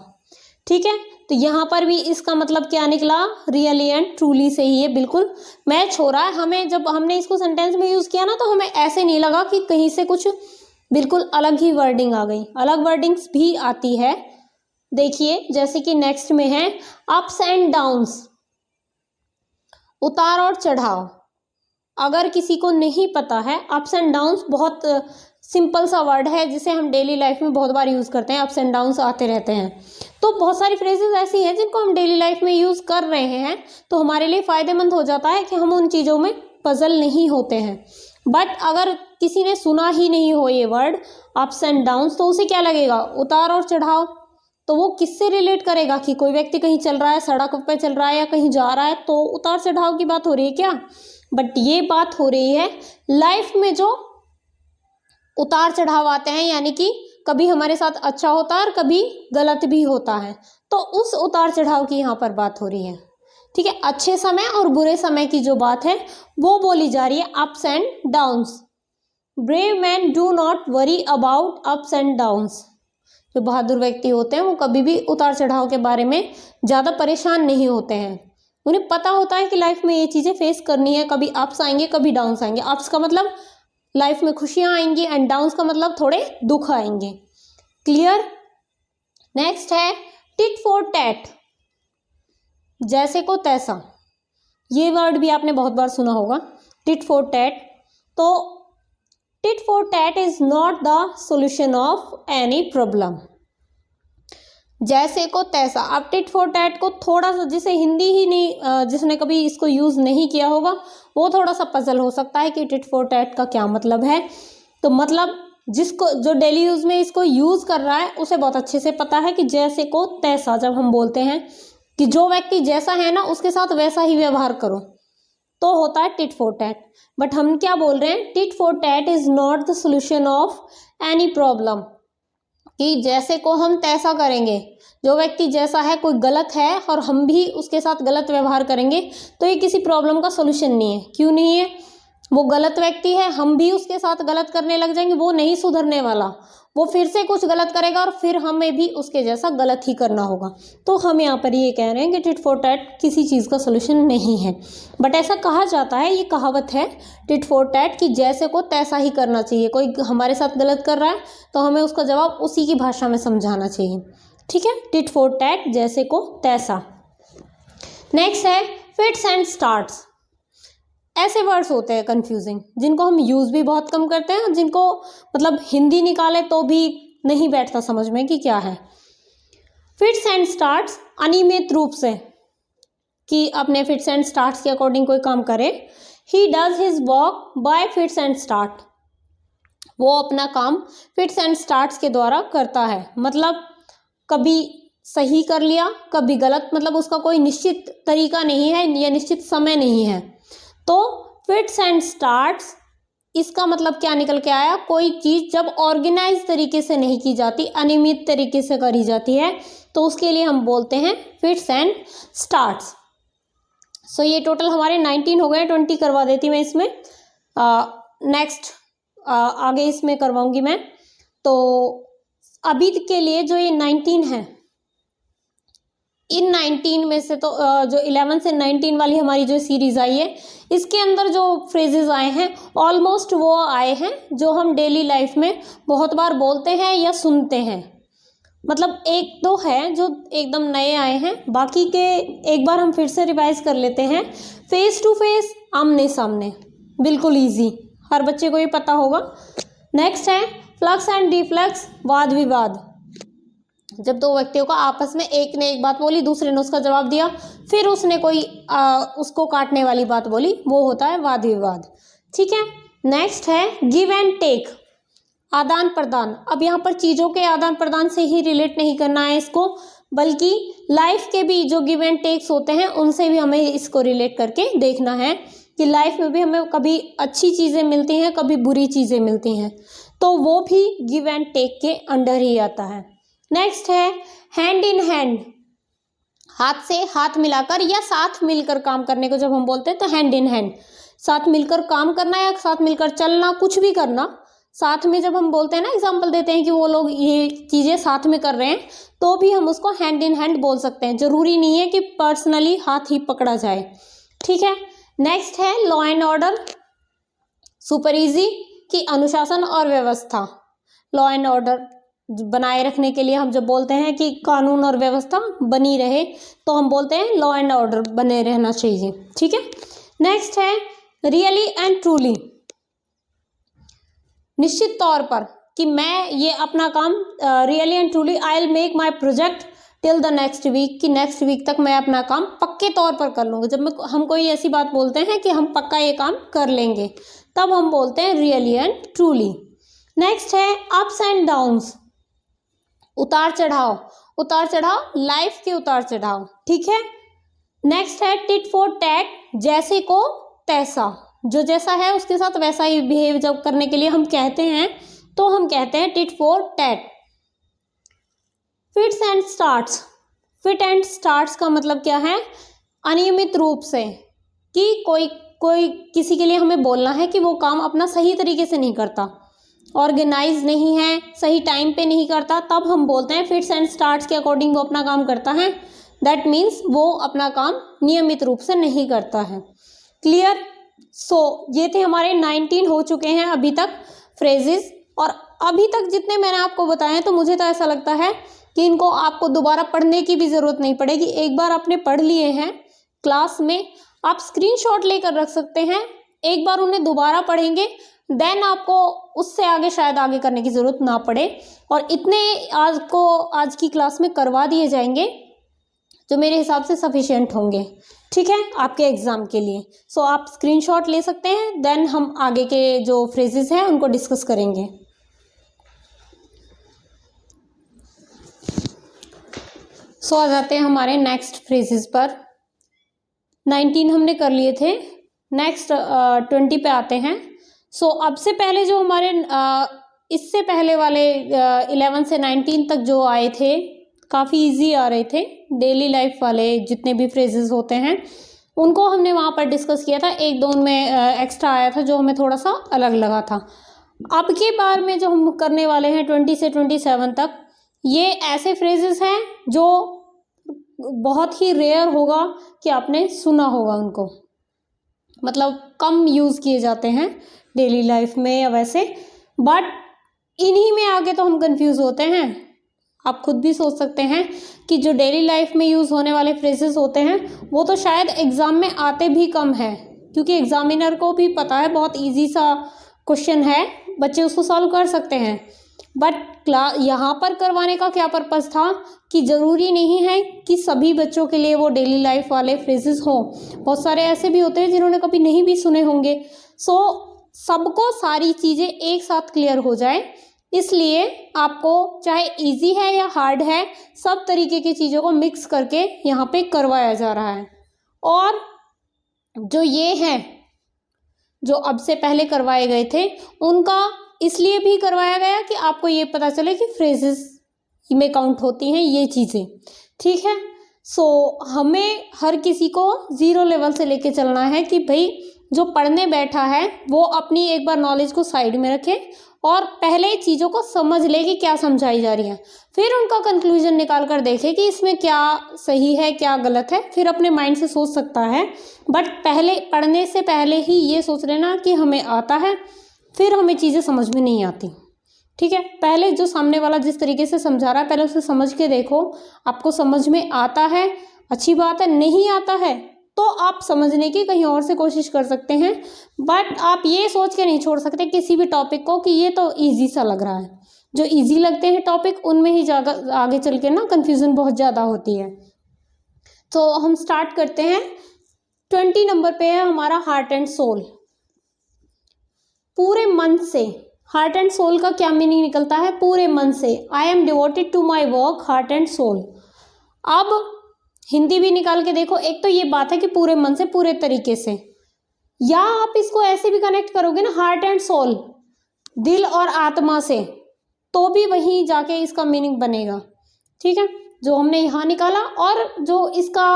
ठीक है, तो यहाँ पर भी इसका मतलब क्या निकला, रियली एंड ट्रूली से ही ये बिल्कुल मैच हो रहा है। हमें जब हमने इसको सेंटेंस में यूज किया ना तो हमें ऐसे नहीं लगा कि कहीं से कुछ बिल्कुल अलग ही वर्डिंग आ गई, अलग वर्डिंग्स भी आती है। देखिए जैसे कि नेक्स्ट में है अप्स एंड डाउन्स, उतार और चढ़ाव। अगर किसी को नहीं पता है, अप्स एंड डाउन्स बहुत सिंपल सा वर्ड है जिसे हम डेली लाइफ में बहुत बार यूज़ करते हैं। अप्स एंड डाउन्स आते रहते हैं, तो बहुत सारी फ्रेजेस ऐसी हैं जिनको हम डेली लाइफ में यूज़ कर रहे हैं, तो हमारे लिए फ़ायदेमंद हो जाता है कि हम उन चीज़ों में पजल नहीं होते हैं। बट अगर किसी ने सुना ही नहीं हो ये वर्ड अप्स एंड डाउन्स, तो उसे क्या लगेगा, उतार और चढ़ाव। तो वो किससे रिलेट करेगा कि कोई व्यक्ति कहीं चल रहा है, सड़क पे चल रहा है या कहीं जा रहा है, तो उतार चढ़ाव की बात हो रही है क्या। बट ये बात हो रही है लाइफ में जो उतार चढ़ाव आते हैं, यानी कि कभी हमारे साथ अच्छा होता है और कभी गलत भी होता है, तो उस उतार चढ़ाव की यहाँ पर बात हो रही है। ठीक है, अच्छे समय और बुरे समय की जो बात है वो बोली जा रही है, ups and downs. Brave man do not worry about ups and downs. जो बहादुर व्यक्ति होते हैं वो कभी भी उतार चढ़ाव के बारे में ज़्यादा परेशान नहीं होते हैं। उन्हें पता होता है कि लाइफ में ये चीज़ें फेस करनी है, कभी अप्स आएंगे कभी डाउन्स आएंगे। अप्स का मतलब लाइफ में खुशियाँ आएंगी एंड डाउन्स का मतलब थोड़े दुख आएंगे। क्लियर। नेक्स्ट है टिट फॉर टैट, जैसे को तैसा। ये वर्ड भी आपने बहुत बार सुना होगा, टिट फॉर टैट। तो tit for tat is not the solution of any problem. जैसे को तैसा। अब टिट फॉर टैट को थोड़ा सा, जिसे हिंदी ही नहीं, जिसने कभी इसको यूज़ नहीं किया होगा वो थोड़ा सा पजल हो सकता है कि टिट फॉर टैट का क्या मतलब है। तो मतलब जिसको, जो डेली यूज़ में इसको यूज़ कर रहा है उसे बहुत अच्छे से पता है कि जैसे को तैसा जब हम बोलते हैं कि जो व्यक्ति जैसा है ना उसके साथ वैसा ही व्यवहार करो, तो होता है टिट फॉर टैट। बट हम क्या बोल रहे हैं, tit for tat is not the solution of any problem, कि जैसे को हम तैसा करेंगे। जो व्यक्ति जैसा है, कोई गलत है और हम भी उसके साथ गलत व्यवहार करेंगे तो ये किसी प्रॉब्लम का सोल्यूशन नहीं है। क्यों नहीं है, वो गलत व्यक्ति है, हम भी उसके साथ गलत करने लग जाएंगे, वो नहीं सुधरने वाला, वो फिर से कुछ गलत करेगा और फिर हमें भी उसके जैसा गलत ही करना होगा। तो हम यहाँ पर ये कह रहे हैं कि टिट फॉर टैट किसी चीज़ का सोल्यूशन नहीं है। बट ऐसा कहा जाता है, ये कहावत है टिट फॉर टैट, कि जैसे को तैसा ही करना चाहिए। कोई हमारे साथ गलत कर रहा है तो हमें उसका जवाब उसी की भाषा में समझाना चाहिए। ठीक है, टिट फॉर टैट, जैसे को तैसा। नेक्स्ट है फिट्स एंड स्टार्ट्स। ऐसे वर्ड्स होते हैं कंफ्यूजिंग, जिनको हम यूज़ भी बहुत कम करते हैं और जिनको मतलब हिंदी निकाले तो भी नहीं बैठता समझ में कि क्या है। फिट्स एंड स्टार्ट्स अनियमित रूप से, कि अपने फिट्स एंड स्टार्ट्स के अकॉर्डिंग कोई काम करे। He does his work by fits and start, वो अपना काम फिट्स एंड स्टार्ट्स के द्वारा करता है, मतलब कभी सही कर लिया कभी गलत, मतलब उसका कोई निश्चित तरीका नहीं है या निश्चित समय नहीं है। तो फिट्स एंड स्टार्ट्स इसका मतलब क्या निकल के आया, कोई चीज़ जब ऑर्गेनाइज तरीके से नहीं की जाती, अनियमित तरीके से करी जाती है, तो उसके लिए हम बोलते हैं फिट्स एंड स्टार्ट्स। सो ये टोटल हमारे 19 हो गए, 20 करवा देती मैं इसमें, नेक्स्ट आगे इसमें करवाऊंगी मैं। तो अभी के लिए जो ये 19 है, इन 19 में से तो जो 11 से 19 वाली हमारी जो सीरीज आई है, इसके अंदर जो फ्रेजेस आए हैं ऑलमोस्ट वो आए हैं जो हम डेली लाइफ में बहुत बार बोलते हैं या सुनते हैं। मतलब एक दो है जो एकदम नए आए हैं, बाकी के एक बार हम फिर से रिवाइज कर लेते हैं। फेस टू फेस, आमने सामने, बिल्कुल इजी, हर बच्चे को ये पता होगा। नेक्स्ट है फ्लक्स एंड डिफ्लक्स, वाद विवाद, जब दो व्यक्तियों का आपस में एक ने एक बात बोली दूसरे ने उसका जवाब दिया, फिर उसने कोई उसको काटने वाली बात बोली, वो होता है वाद विवाद। ठीक है, नेक्स्ट है गिव एंड टेक, आदान प्रदान। अब यहाँ पर चीज़ों के आदान प्रदान से ही रिलेट नहीं करना है इसको, बल्कि लाइफ के भी जो गिव एंड टेक्स होते हैं उनसे भी हमें इसको रिलेट करके देखना है कि लाइफ में भी हमें कभी अच्छी चीज़ें मिलती हैं कभी बुरी चीज़ें मिलती हैं, तो वो भी गिव एंड टेक के अंडर ही आता है। नेक्स्ट है हैंड इन हैंड, हाथ से हाथ मिलाकर या साथ मिलकर काम करने को जब हम बोलते हैं तो हैंड इन हैंड, साथ मिलकर काम करना या साथ मिलकर चलना, कुछ भी करना साथ में। जब हम बोलते हैं ना, एग्जांपल देते हैं कि वो लोग ये चीज़ें साथ में कर रहे हैं, तो भी हम उसको हैंड इन हैंड बोल सकते हैं, जरूरी नहीं है कि पर्सनली हाथ ही पकड़ा जाए। ठीक है, नेक्स्ट है law and order, super easy, कि अनुशासन और व्यवस्था। लॉ एंड ऑर्डर बनाए रखने के लिए हम जब बोलते हैं कि कानून और व्यवस्था बनी रहे, तो हम बोलते हैं लॉ एंड ऑर्डर बने रहना चाहिए। ठीक है, नेक्स्ट है रियली एंड ट्रूली, निश्चित तौर पर, कि मैं ये अपना काम really and truly, I will make my project till the next week, कि नेक्स्ट वीक तक मैं अपना काम पक्के तौर पर कर लूँगा। जब हम कोई ऐसी बात बोलते हैं कि हम पक्का ये काम कर लेंगे, तब हम बोलते हैं रियली एंड ट्रूली। नेक्स्ट है अप्स एंड डाउन्स, उतार चढ़ाव, उतार चढ़ाव लाइफ के उतार चढ़ाव। ठीक है, नेक्स्ट है टिट फॉर टैट, जैसे को तैसा, जो जैसा है उसके साथ वैसा ही बिहेव जब करने के लिए हम कहते हैं तो हम कहते हैं tit for tat. Fits and starts, fit and starts का मतलब क्या है, अनियमित रूप से, कि कोई किसी के लिए हमें बोलना है कि वो काम अपना सही तरीके से नहीं करता, ऑर्गेनाइज नहीं है, सही टाइम पे नहीं करता, तब हम बोलते हैं फिट्स एंड स्टार्ट्स के अकॉर्डिंग वो अपना काम करता है, दैट मीन्स वो अपना काम नियमित रूप से नहीं करता है। क्लियर? सो ये थे हमारे 19 हो चुके हैं अभी तक फ्रेजेस, और अभी तक जितने मैंने आपको बताए हैं तो मुझे तो ऐसा लगता है कि इनको आपको दोबारा पढ़ने की भी ज़रूरत नहीं पड़ेगी। एक बार आपने पढ़ लिए हैं क्लास में, आप स्क्रीनशॉट लेकर रख सकते हैं, एक बार उन्हें दोबारा पढ़ेंगे, देन आपको उससे आगे शायद आगे करने की ज़रूरत ना पड़े, और इतने आज की क्लास में करवा दिए जाएंगे जो मेरे हिसाब से सफिशिएंट होंगे। ठीक है, आपके एग्ज़ाम के लिए। सो आप स्क्रीनशॉट ले सकते हैं, देन हम आगे के जो फ्रेजेस हैं उनको डिस्कस करेंगे। सो आ जाते हैं हमारे नेक्स्ट फ्रेजेस पर। 19 हमने कर लिए थे, नेक्स्ट 20 पे आते हैं। सो अब से पहले जो हमारे इससे पहले वाले 11 से 19 तक जो आए थे काफ़ी इजी आ रहे थे, डेली लाइफ वाले जितने भी फ्रेजेस होते हैं उनको हमने वहाँ पर डिस्कस किया था। एक दो उनमें एक्स्ट्रा आया था जो हमें थोड़ा सा अलग लगा था। अब के बार में जो हम करने वाले हैं 20 से 27 तक, ये ऐसे फ्रेजेस हैं जो बहुत ही रेयर होगा कि आपने सुना होगा उनको, मतलब कम यूज़ किए जाते हैं डेली लाइफ में या वैसे, बट इन्हीं में आगे तो हम कंफ्यूज होते हैं। आप खुद भी सोच सकते हैं कि जो डेली लाइफ में यूज़ होने वाले फ्रेजेस होते हैं वो तो शायद एग्ज़ाम में आते भी कम हैं, क्योंकि एग्जामिनर को भी पता है बहुत इजी सा क्वेश्चन है, बच्चे उसको सॉल्व कर सकते हैं। बट यहाँ पर करवाने का क्या पर्पस था कि ज़रूरी नहीं है कि सभी बच्चों के लिए वो डेली लाइफ वाले फ्रेजेस हों, बहुत सारे ऐसे भी होते हैं जिन्होंने कभी नहीं भी सुने होंगे। सो सबको सारी चीज़ें एक साथ क्लियर हो जाए, इसलिए आपको चाहे इजी है या हार्ड है, सब तरीके की चीज़ों को मिक्स करके यहाँ पे करवाया जा रहा है। और जो ये हैं जो अब से पहले करवाए गए थे, उनका इसलिए भी करवाया गया कि आपको ये पता चले कि फ्रेजेस में काउंट होती हैं ये चीज़ें, ठीक है। सो हमें हर किसी को 0 लेवल से लेके चलना है कि भाई जो पढ़ने बैठा है वो अपनी एक बार नॉलेज को साइड में रखे और पहले चीज़ों को समझ ले कि क्या समझाई जा रही है, फिर उनका कंक्लूजन निकाल कर देखे कि इसमें क्या सही है क्या गलत है, फिर अपने माइंड से सोच सकता है। बट पहले पढ़ने से पहले ही ये सोच लेना कि हमें आता है, फिर हमें चीज़ें समझ में नहीं आती, ठीक है। पहले जो सामने वाला जिस तरीके से समझा रहा है पहले उसे समझ के देखो, आपको समझ में आता है अच्छी बात है, नहीं आता है तो आप समझने की कहीं और से कोशिश कर सकते हैं। बट आप ये सोच के नहीं छोड़ सकते किसी भी टॉपिक को कि ये तो ईजी सा लग रहा है। जो ईजी लगते हैं टॉपिक उनमें ही आगे चल के ना कन्फ्यूज़न बहुत ज़्यादा होती है। तो हम स्टार्ट करते हैं। 20 नंबर पे है हमारा हार्ट एंड सोल। पूरे मन से, हार्ट एंड सोल का क्या मीनिंग निकलता है? पूरे मन से। I am devoted to my work heart and soul. अब हिंदी भी निकाल के देखो, एक तो ये बात है कि पूरे मन से पूरे तरीके से, या आप इसको ऐसे भी कनेक्ट करोगे ना हार्ट एंड सोल, दिल और आत्मा से, तो भी वहीं जाके इसका मीनिंग बनेगा, ठीक है। जो हमने यहाँ निकाला और जो इसका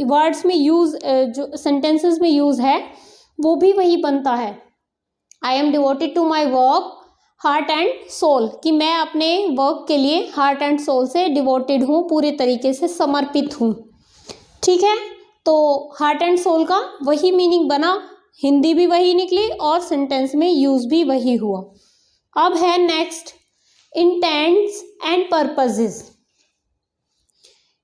वर्ड्स में यूज़, जो सेंटेंसेस में यूज़ है वो भी वही बनता है। I am devoted to my work heart and soul, कि मैं अपने वर्क के लिए हार्ट एंड सोल से डिवोटेड हूँ, पूरे तरीके से समर्पित हूँ, ठीक है। तो हार्ट एंड सोल का वही मीनिंग बना, हिंदी भी वही निकली और सेंटेंस में यूज़ भी वही हुआ। अब है next intends and purposes.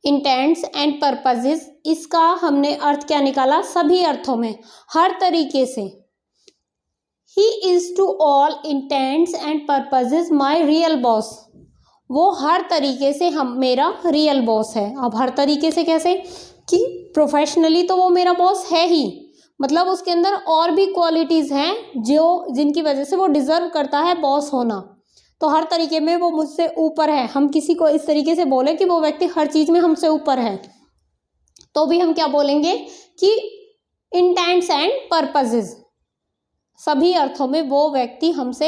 Intends and purposes, इसका हमने अर्थ क्या निकाला? सभी अर्थों में, हर तरीके से। He is to all intents and purposes my real boss. वो हर तरीके से हम मेरा रियल बॉस है। अब हर तरीके से कैसे? कि प्रोफेशनली तो वो मेरा बॉस है ही, मतलब उसके अंदर और भी क्वालिटीज़ हैं जो जिनकी वजह से वो डिज़र्व करता है बॉस होना। तो हर तरीके में वो मुझसे ऊपर है। हम किसी को इस तरीके से बोले कि वो व्यक्ति हर चीज़ में हमसे ऊपर है, तो भी हम क्या बोलेंगे कि इंटेंट्स एंड पर्पसेस, सभी अर्थों में वो व्यक्ति हमसे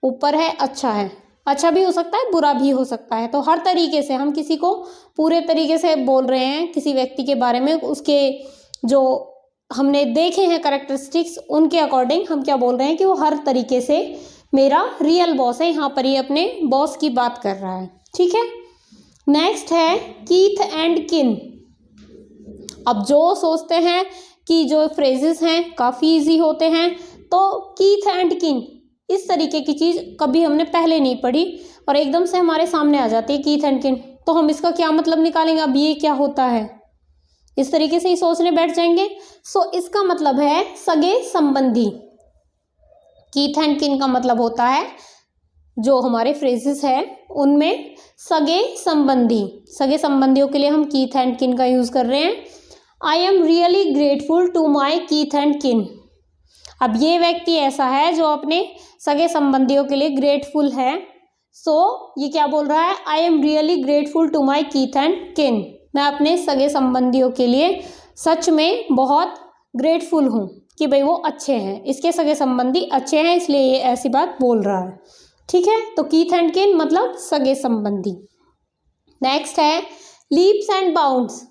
ऊपर है, अच्छा है। अच्छा भी हो सकता है, बुरा भी हो सकता है। तो हर तरीके से हम किसी को पूरे तरीके से बोल रहे हैं किसी व्यक्ति के बारे में, उसके जो हमने देखे हैं कैरेक्टरिस्टिक्स उनके अकॉर्डिंग हम क्या बोल रहे हैं कि वो हर तरीके से मेरा रियल बॉस है। यहाँ पर ये अपने बॉस की बात कर रहा है, ठीक है। नेक्स्ट है कीथ एंड किन। अब जो सोचते हैं कि जो फ्रेजेस हैं काफ़ी इजी होते हैं, तो कीथ एंड किन इस तरीके की चीज़ कभी हमने पहले नहीं पढ़ी और एकदम से हमारे सामने आ जाती है कीथ एंड किन, तो हम इसका क्या मतलब निकालेंगे? अब ये क्या होता है, इस तरीके से ही सोचने बैठ जाएंगे। सो इसका मतलब है सगे संबंधी। कीथ एंड किन का मतलब होता है जो हमारे फ्रेजेस हैं उनमें सगे संबंधी। सगे संबंधियों के लिए हम कीथ एंड किन का यूज़ कर रहे हैं। I am really grateful to my kith and kin. अब ये व्यक्ति ऐसा है जो अपने सगे संबंधियों के लिए ग्रेटफुल है। सो ये क्या बोल रहा है? I am really grateful to my kith and kin. मैं अपने सगे संबंधियों के लिए सच में बहुत ग्रेटफुल हूँ कि भाई वो अच्छे हैं, इसके सगे संबंधी अच्छे हैं, इसलिए ये ऐसी बात बोल रहा है, ठीक है। तो कीथ एंड किन मतलब सगे संबंधी। नेक्स्ट है leaps and bounds.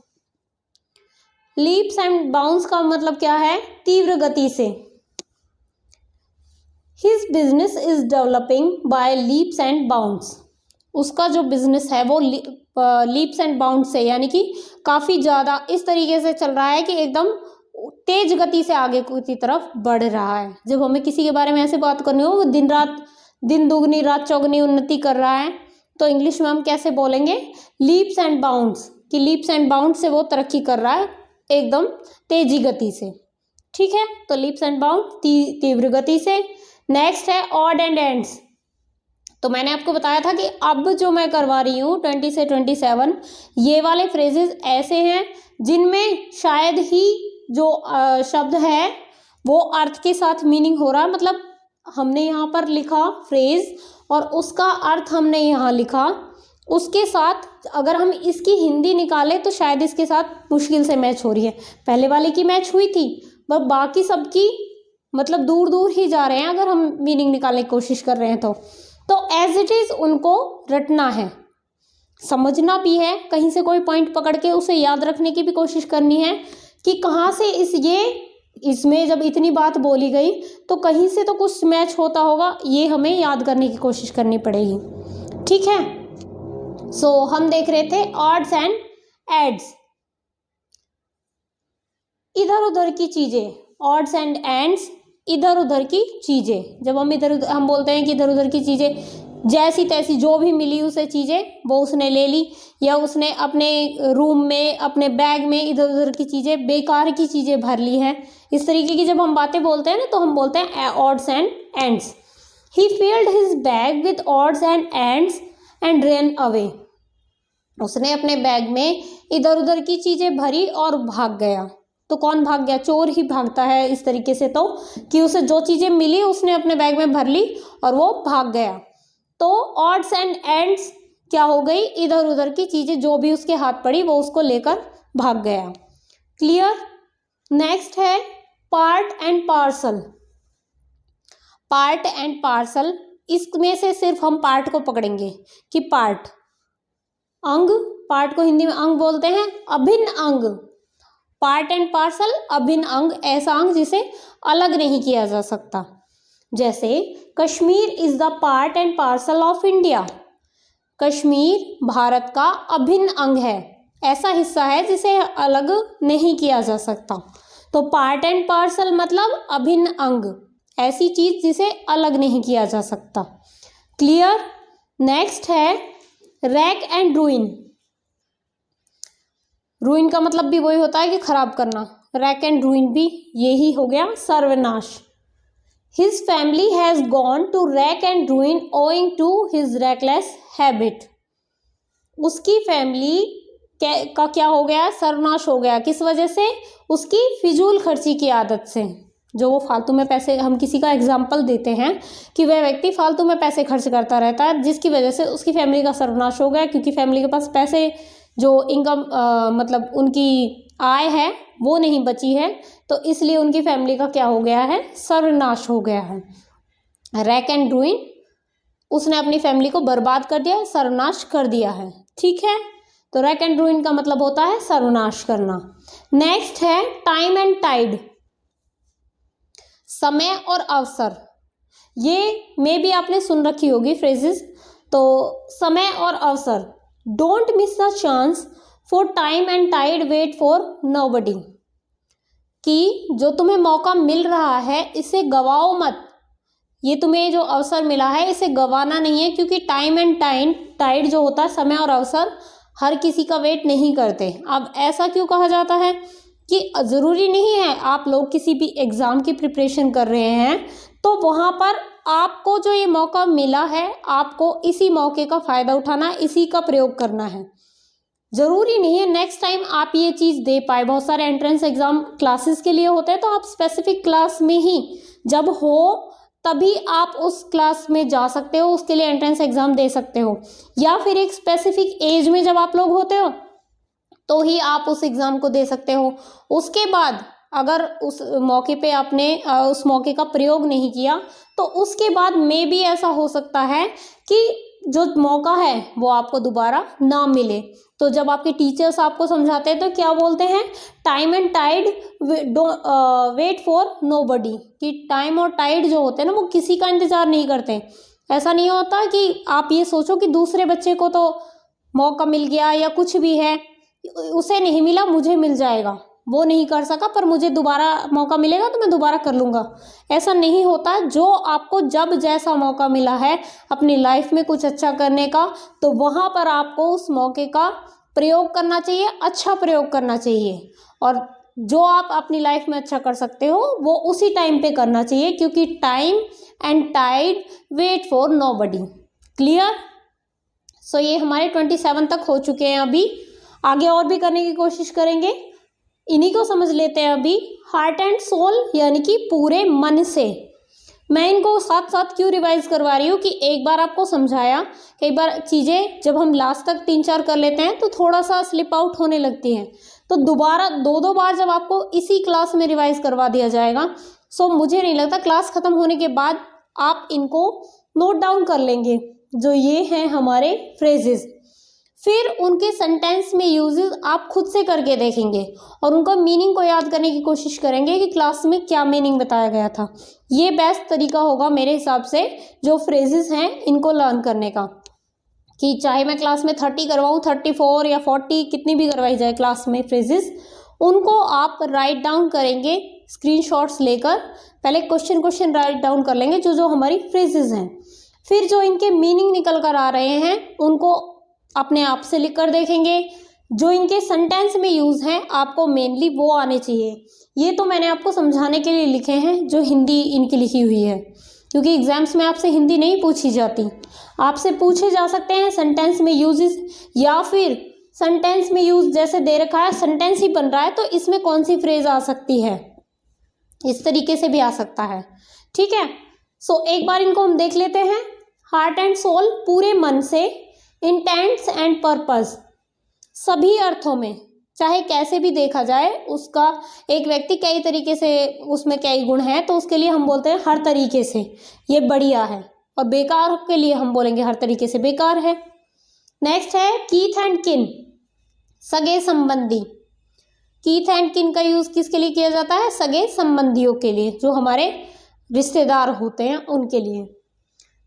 Leaps and bounds का मतलब क्या है? तीव्र गति से। His business is developing by leaps and bounds. उसका जो बिजनेस है वो लीप्स एंड बाउंड्स से, यानी कि काफ़ी ज़्यादा इस तरीके से चल रहा है कि एकदम तेज गति से आगे की तरफ बढ़ रहा है। जब हमें किसी के बारे में ऐसे बात करनी हो वो दिन दुगनी रात चौगनी उन्नति कर रहा है, तो इंग्लिश में हम कैसे बोलेंगे? लीप्स एंड बाउंड्स, कि लीप्स एंड बाउंड्स से वो तरक्की कर रहा है एकदम तेजी गति से, ठीक है, तो लीप्स एंड बाउंड तीव्र गति से। नेक्स्ट है ऑड एंड एंड्स। तो मैंने आपको बताया था कि अब जो मैं करवा रही हूँ 20 से 27, ये वाले फ्रेजेस ऐसे हैं जिनमें शायद ही जो शब्द है वो अर्थ के साथ मीनिंग हो रहा है, मतलब हमने यहाँ पर लिखा फ्रेज और उसका अर्थ हमने यहाँ लिखा, उसके साथ अगर हम इसकी हिंदी निकालें तो शायद इसके साथ मुश्किल से मैच हो रही है। पहले वाले की मैच हुई थी, पर बाकी सबकी मतलब दूर दूर ही जा रहे हैं अगर हम मीनिंग निकालने की कोशिश कर रहे हैं तो एज इट इज़ उनको रटना है, समझना भी है, कहीं से कोई पॉइंट पकड़ के उसे याद रखने की भी कोशिश करनी है कि कहाँ से इसमें जब इतनी बात बोली गई तो कहीं से तो कुछ मैच होता होगा, ये हमें याद करने की कोशिश करनी पड़ेगी। ठीक है, सो हम देख रहे थे ऑड्स एंड एड्स, इधर उधर की चीजें, ऑड्स एंड एंड्स, इधर उधर की चीजें। जब हम बोलते हैं कि इधर उधर की चीजें, जैसी तैसी जो भी मिली उसे चीजें वो उसने ले ली, या उसने अपने रूम में अपने बैग में इधर उधर की चीजें, बेकार की चीजें भर ली हैं। इस तरीके की जब हम बातें बोलते हैं ना तो हम बोलते हैं odds and ends. He field his bag with odds and ends and run away. उसने अपने बैग में इधर उधर की चीजें भरी और भाग गया। तो कौन भाग गया? चोर ही भागता है इस तरीके से, तो कि उसे जो चीजें मिली उसने अपने बैग में भर ली और वो भाग गया। तो ऑड्स एंड एंड्स क्या हो गई? इधर उधर की चीजें जो भी उसके हाथ पड़ी वो उसको लेकर भाग गया। क्लियर? नेक्स्ट है part and parcel. Part and parcel, इसमें से सिर्फ हम पार्ट को पकड़ेंगे कि पार्ट, अंग, पार्ट को हिंदी में अंग बोलते हैं, अभिन्न अंग। पार्ट एंड पार्सल, अभिन्न अंग, ऐसा अंग जिसे अलग नहीं किया जा सकता। जैसे Kashmir is the part and parcel of India. Kashmir Bharat का अभिन्न अंग है, ऐसा हिस्सा है जिसे अलग नहीं किया जा सकता। तो पार्ट एंड पार्सल मतलब अभिन्न अंग, ऐसी चीज जिसे अलग नहीं किया जा सकता। क्लियर? नेक्स्ट है रैक एंड रूइन। रूइन का मतलब भी वही होता है कि खराब करना, रैक एंड रूइन भी यही हो गया, सर्वनाश। His family has gone to rack and ruin owing to his reckless habit. उसकी फैमिली का क्या हो गया? सर्वनाश हो गया। किस वजह से? उसकी फिजूल खर्ची की आदत से। जो वो फालतू में पैसे, हम किसी का एग्जाम्पल देते हैं कि वह व्यक्ति फालतू में पैसे खर्च करता रहता है, जिसकी वजह से उसकी फैमिली का सर्वनाश हो गया, क्योंकि फैमिली के पास पैसे, जो इनकम मतलब उनकी आय है वो नहीं बची है, तो इसलिए उनकी फैमिली का क्या हो गया है? सर्वनाश हो गया है। रैक एंड रूइन, उसने अपनी फैमिली को बर्बाद कर दिया, सर्वनाश कर दिया है। ठीक है, तो रैक एंड रूइन का मतलब होता है सर्वनाश करना। नेक्स्ट है टाइम एंड टाइड, समय और अवसर। ये में भी आपने सुन रखी होगी फ्रेजेस। तो समय और अवसर, don't miss the chance for time and tide, wait for nobody. कि जो तुम्हें मौका मिल रहा है इसे गवाओ मत, ये तुम्हें जो अवसर मिला है इसे गवाना नहीं है, क्योंकि टाइम एंड टाइड जो होता है, समय और अवसर, हर किसी का वेट नहीं करते। अब ऐसा क्यों कहा जाता है? कि ज़रूरी नहीं है आप लोग किसी भी एग्ज़ाम की प्रिपरेशन कर रहे हैं तो वहाँ पर आपको जो ये मौका मिला है, आपको इसी मौके का फ़ायदा उठाना, इसी का प्रयोग करना है। ज़रूरी नहीं है नेक्स्ट टाइम आप ये चीज़ दे पाए। बहुत सारे एंट्रेंस एग्ज़ाम क्लासेस के लिए होते हैं, तो आप स्पेसिफिक क्लास में ही जब हो तभी आप उस क्लास में जा सकते हो, उसके लिए एंट्रेंस एग्ज़ाम दे सकते हो। या फिर एक स्पेसिफिक एज में जब आप लोग होते हो तो ही आप उस एग्ज़ाम को दे सकते हो। उसके बाद अगर उस मौके पे आपने उस मौके का प्रयोग नहीं किया तो उसके बाद में भी ऐसा हो सकता है कि जो मौका है वो आपको दोबारा ना मिले। तो जब आपके टीचर्स आपको समझाते हैं तो क्या बोलते हैं? Time and tide wait for nobody, कि टाइम और टाइड जो होते हैं ना वो किसी का इंतज़ार नहीं करते। ऐसा नहीं होता कि आप ये सोचो कि दूसरे बच्चे को तो मौका मिल गया या कुछ भी है, उसे नहीं मिला मुझे मिल जाएगा, वो नहीं कर सका पर मुझे दोबारा मौका मिलेगा तो मैं दोबारा कर लूँगा। ऐसा नहीं होता। जो आपको जब जैसा मौका मिला है अपनी लाइफ में कुछ अच्छा करने का, तो वहाँ पर आपको उस मौके का प्रयोग करना चाहिए, अच्छा प्रयोग करना चाहिए। और जो आप अपनी लाइफ में अच्छा कर सकते हो वो उसी टाइम पे करना चाहिए, क्योंकि time and tide wait for nobody. Clear? So ये हमारे 27 तक हो चुके हैं। अभी आगे और भी करने की कोशिश करेंगे। इन्हीं को समझ लेते हैं अभी। हार्ट एंड सोल यानी कि पूरे मन से। मैं इनको साथ साथ क्यों रिवाइज करवा रही हूँ कि एक बार आपको समझाया, कई बार चीज़ें जब हम लास्ट तक 3-4 कर लेते हैं तो थोड़ा सा स्लिप आउट होने लगती हैं। तो दोबारा 2-2 बार जब आपको इसी क्लास में रिवाइज करवा दिया जाएगा, सो मुझे नहीं लगता क्लास ख़त्म होने के बाद आप इनको नोट डाउन कर लेंगे, जो ये हैं हमारे फ्रेजेस। फिर उनके सेंटेंस में यूजेस आप खुद से करके देखेंगे और उनका मीनिंग को याद करने की कोशिश करेंगे कि क्लास में क्या मीनिंग बताया गया था। ये बेस्ट तरीका होगा मेरे हिसाब से जो फ्रेजेस हैं इनको लर्न करने का, कि चाहे मैं क्लास में 30 करवाऊँ, 34 या 40 कितनी भी करवाई जाए क्लास में फ्रेजेस, उनको आप राइट डाउन करेंगे स्क्रीनशॉट्स लेकर। पहले क्वेश्चन राइट डाउन कर लेंगे जो जो हमारी फ्रेजेस हैं। फिर जो इनके मीनिंग निकल कर आ रहे हैं उनको अपने आप से लिख कर देखेंगे। जो इनके सेंटेंस में यूज़ हैं आपको मेनली वो आने चाहिए। ये तो मैंने आपको समझाने के लिए लिखे हैं जो हिंदी इनकी लिखी हुई है, क्योंकि एग्जाम्स में आपसे हिंदी नहीं पूछी जाती। आपसे पूछे जा सकते हैं सेंटेंस में यूजेस, या फिर सेंटेंस में यूज जैसे दे रखा है, सेंटेंस ही बन रहा है तो इसमें कौन सी फ्रेज आ सकती है, इस तरीके से भी आ सकता है। ठीक है, सो एक बार इनको हम देख लेते हैं। हार्ट एंड सोल पूरे मन से, इंटेंट्स एंड पर्पस सभी अर्थों में, चाहे कैसे भी देखा जाए उसका, एक व्यक्ति कई तरीके से उसमें कई गुण हैं तो उसके लिए हम बोलते हैं हर तरीके से ये बढ़िया है, और बेकार के लिए हम बोलेंगे हर तरीके से बेकार है। नेक्स्ट है कीथ एंड किन, सगे संबंधी। कीथ एंड किन का यूज किसके लिए किया जाता है? सगे संबंधियों के लिए, जो हमारे रिश्तेदार होते हैं उनके लिए।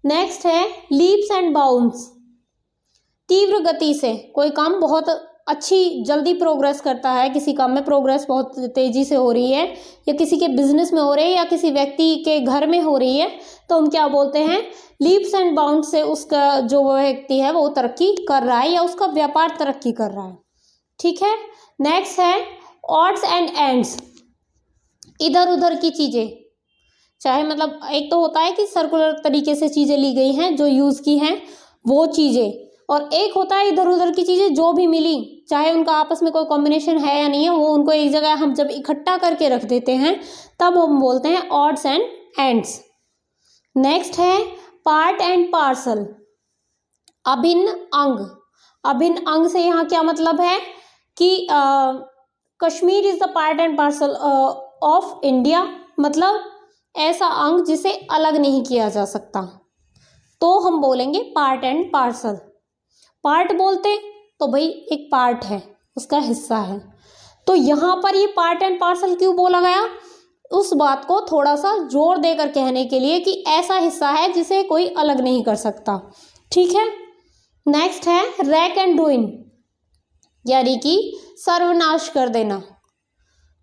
नेक्स्ट है लीप्स एंड बाउंड्स, तीव्र गति से कोई काम बहुत अच्छी जल्दी प्रोग्रेस करता है, किसी काम में प्रोग्रेस बहुत तेजी से हो रही है, या किसी के बिजनेस में हो रही है, या किसी व्यक्ति के घर में हो रही है, तो हम क्या बोलते हैं? लीप्स एंड बाउंड से उसका जो व्यक्ति है वो तरक्की कर रहा है या उसका व्यापार तरक्की कर रहा है। ठीक है। नेक्स्ट है ऑड्स एंड एंड्स, इधर उधर की चीज़ें, चाहे मतलब एक तो होता है कि सर्कुलर तरीके से चीज़ें ली गई हैं जो यूज़ की हैं वो चीज़ें, और एक होता है इधर उधर की चीज़ें जो भी मिली, चाहे उनका आपस में कोई कॉम्बिनेशन है या नहीं है, वो उनको एक जगह हम जब इकट्ठा करके रख देते हैं तब हम बोलते हैं ऑड्स एंड एंड्स। नेक्स्ट है पार्ट एंड पार्सल, अभिन्न अंग। अभिन्न अंग से यहाँ क्या मतलब है कि Kashmir is the part and parcel of India, मतलब ऐसा अंग जिसे अलग नहीं किया जा सकता, तो हम बोलेंगे पार्ट एंड पार्सल। पार्ट बोलते तो भाई एक पार्ट है, उसका हिस्सा है, तो यहाँ पर ये पार्ट एंड पार्सल क्यों बोला गया? उस बात को थोड़ा सा जोर देकर कहने के लिए कि ऐसा हिस्सा है जिसे कोई अलग नहीं कर सकता। ठीक है। नेक्स्ट है रैक एंड रूइन, यानी कि सर्वनाश कर देना,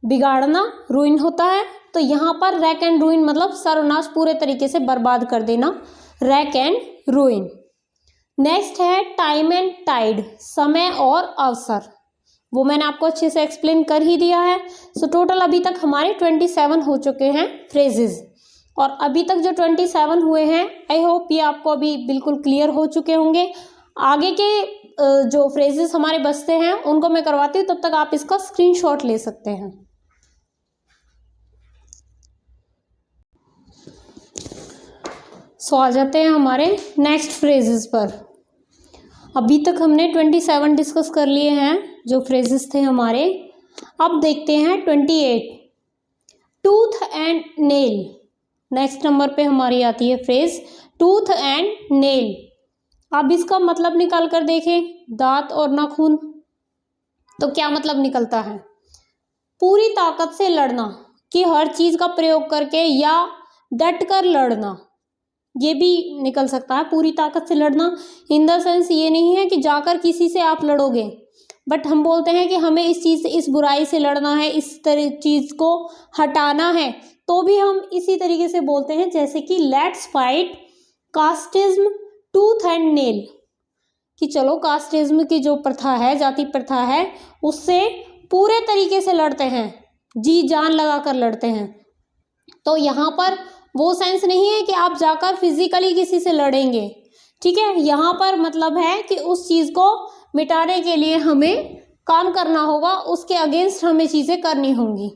बिगाड़ना रूइन होता है, तो यहाँ पर रैक एंड रूइन मतलब सर्वनाश, पूरे तरीके से बर्बाद कर देना, रैक एंड रूइन। नेक्स्ट है टाइम एंड टाइड, समय और अवसर, वो मैंने आपको अच्छे से एक्सप्लेन कर ही दिया है। सो टोटल अभी तक हमारे 27 हो चुके हैं फ्रेजेस, और अभी तक जो 27 हुए हैं आई होप ये आपको अभी बिल्कुल क्लियर हो चुके होंगे। आगे के जो फ्रेजेस हमारे बचते हैं उनको मैं करवाती हूँ, तब तक आप इसका स्क्रीनशॉट ले सकते हैं। सो आ जाते हैं हमारे नेक्स्ट फ्रेजेस पर। अभी तक हमने 27 डिस्कस कर लिए हैं जो फ्रेजेस थे हमारे। अब देखते हैं 28, tooth and nail. Next number पे हमारी आती है फ्रेज टूथ एंड नेल। अब इसका मतलब निकाल कर देखें, दांत और नाखून, तो क्या मतलब निकलता है? पूरी ताकत से लड़ना, कि हर चीज का प्रयोग करके या डट कर लड़ना, ये भी निकल सकता है। पूरी ताकत से लड़ना इन द सेंस ये नहीं है कि जाकर किसी से आप लड़ोगे, बट हम बोलते हैं कि हमें इस चीज से, इस बुराई से लड़ना है, इस तरह चीज को हटाना है, तो भी हम इसी तरीके से बोलते हैं, जैसे कि let's fight casteism tooth and nail, कि चलो कास्टिज्म की जो प्रथा है, जाति प्रथा है, उससे पूरे तरीके से लड़ते हैं, जी जान लगा कर लड़ते हैं। तो यहाँ पर वो सेंस नहीं है कि आप जाकर फिजिकली किसी से लड़ेंगे, ठीक है। यहाँ पर मतलब है कि उस चीज़ को मिटाने के लिए हमें काम करना होगा, उसके अगेंस्ट हमें चीज़ें करनी होंगी।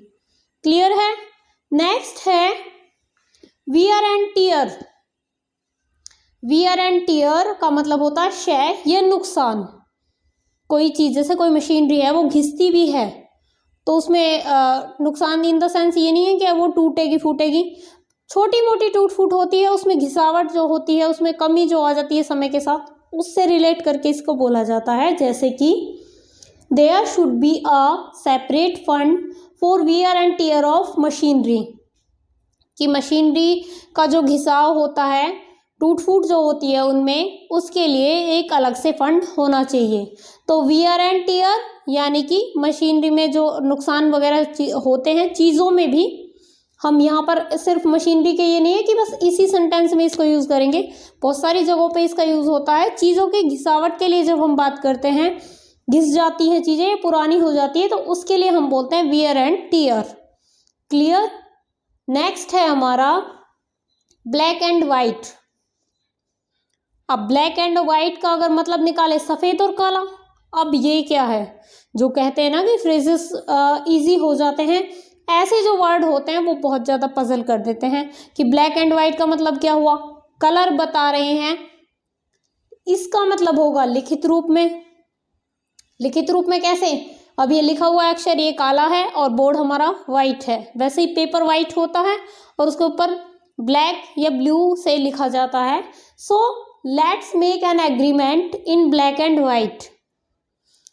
क्लियर है। नेक्स्ट है wear and tier. Wear and tier का मतलब होता है क्षय या नुकसान। कोई चीज़ जैसे कोई मशीनरी है वो घिसती भी है तो उसमें नुकसान इन द सेंस ये नहीं है कि वो टूटेगी फूटेगी, छोटी मोटी टूट फूट होती है, उसमें घिसावट जो होती है, उसमें कमी जो आ जाती है समय के साथ, उससे रिलेट करके इसको बोला जाता है। जैसे कि there should be a separate fund for wear and tear of machinery, कि मशीनरी का जो घिसाव होता है, टूट फूट जो होती है उनमें, उसके लिए एक अलग से फंड होना चाहिए। तो वियर एंड टियर यानी कि मशीनरी में जो नुकसान वगैरह होते हैं चीज़ों में भी, हम यहाँ पर सिर्फ मशीनरी के ये नहीं है कि बस इसी सेंटेंस में इसको यूज़ करेंगे, बहुत सारी जगहों पे इसका यूज़ होता है। चीज़ों के घिसावट के लिए जब हम बात करते हैं, घिस जाती हैं चीज़ें, पुरानी हो जाती है, तो उसके लिए हम बोलते हैं wear and tier. Clear. Next है हमारा ब्लैक एंड वाइट। अब ब्लैक एंड वाइट का अगर मतलब निकाले सफ़ेद और काला, अब ये क्या है, जो कहते हैं ना कि फ्रेजेस इजी हो जाते हैं, ऐसे जो वर्ड होते हैं वो बहुत ज़्यादा पजल कर देते हैं कि ब्लैक एंड वाइट का मतलब क्या हुआ, कलर बता रहे हैं। इसका मतलब होगा लिखित रूप में। लिखित रूप में कैसे, अब ये लिखा हुआ अक्षर ये काला है और बोर्ड हमारा वाइट है, वैसे ही पेपर वाइट होता है और उसके ऊपर ब्लैक या ब्लू से लिखा जाता है। So let's make an agreement in black and white.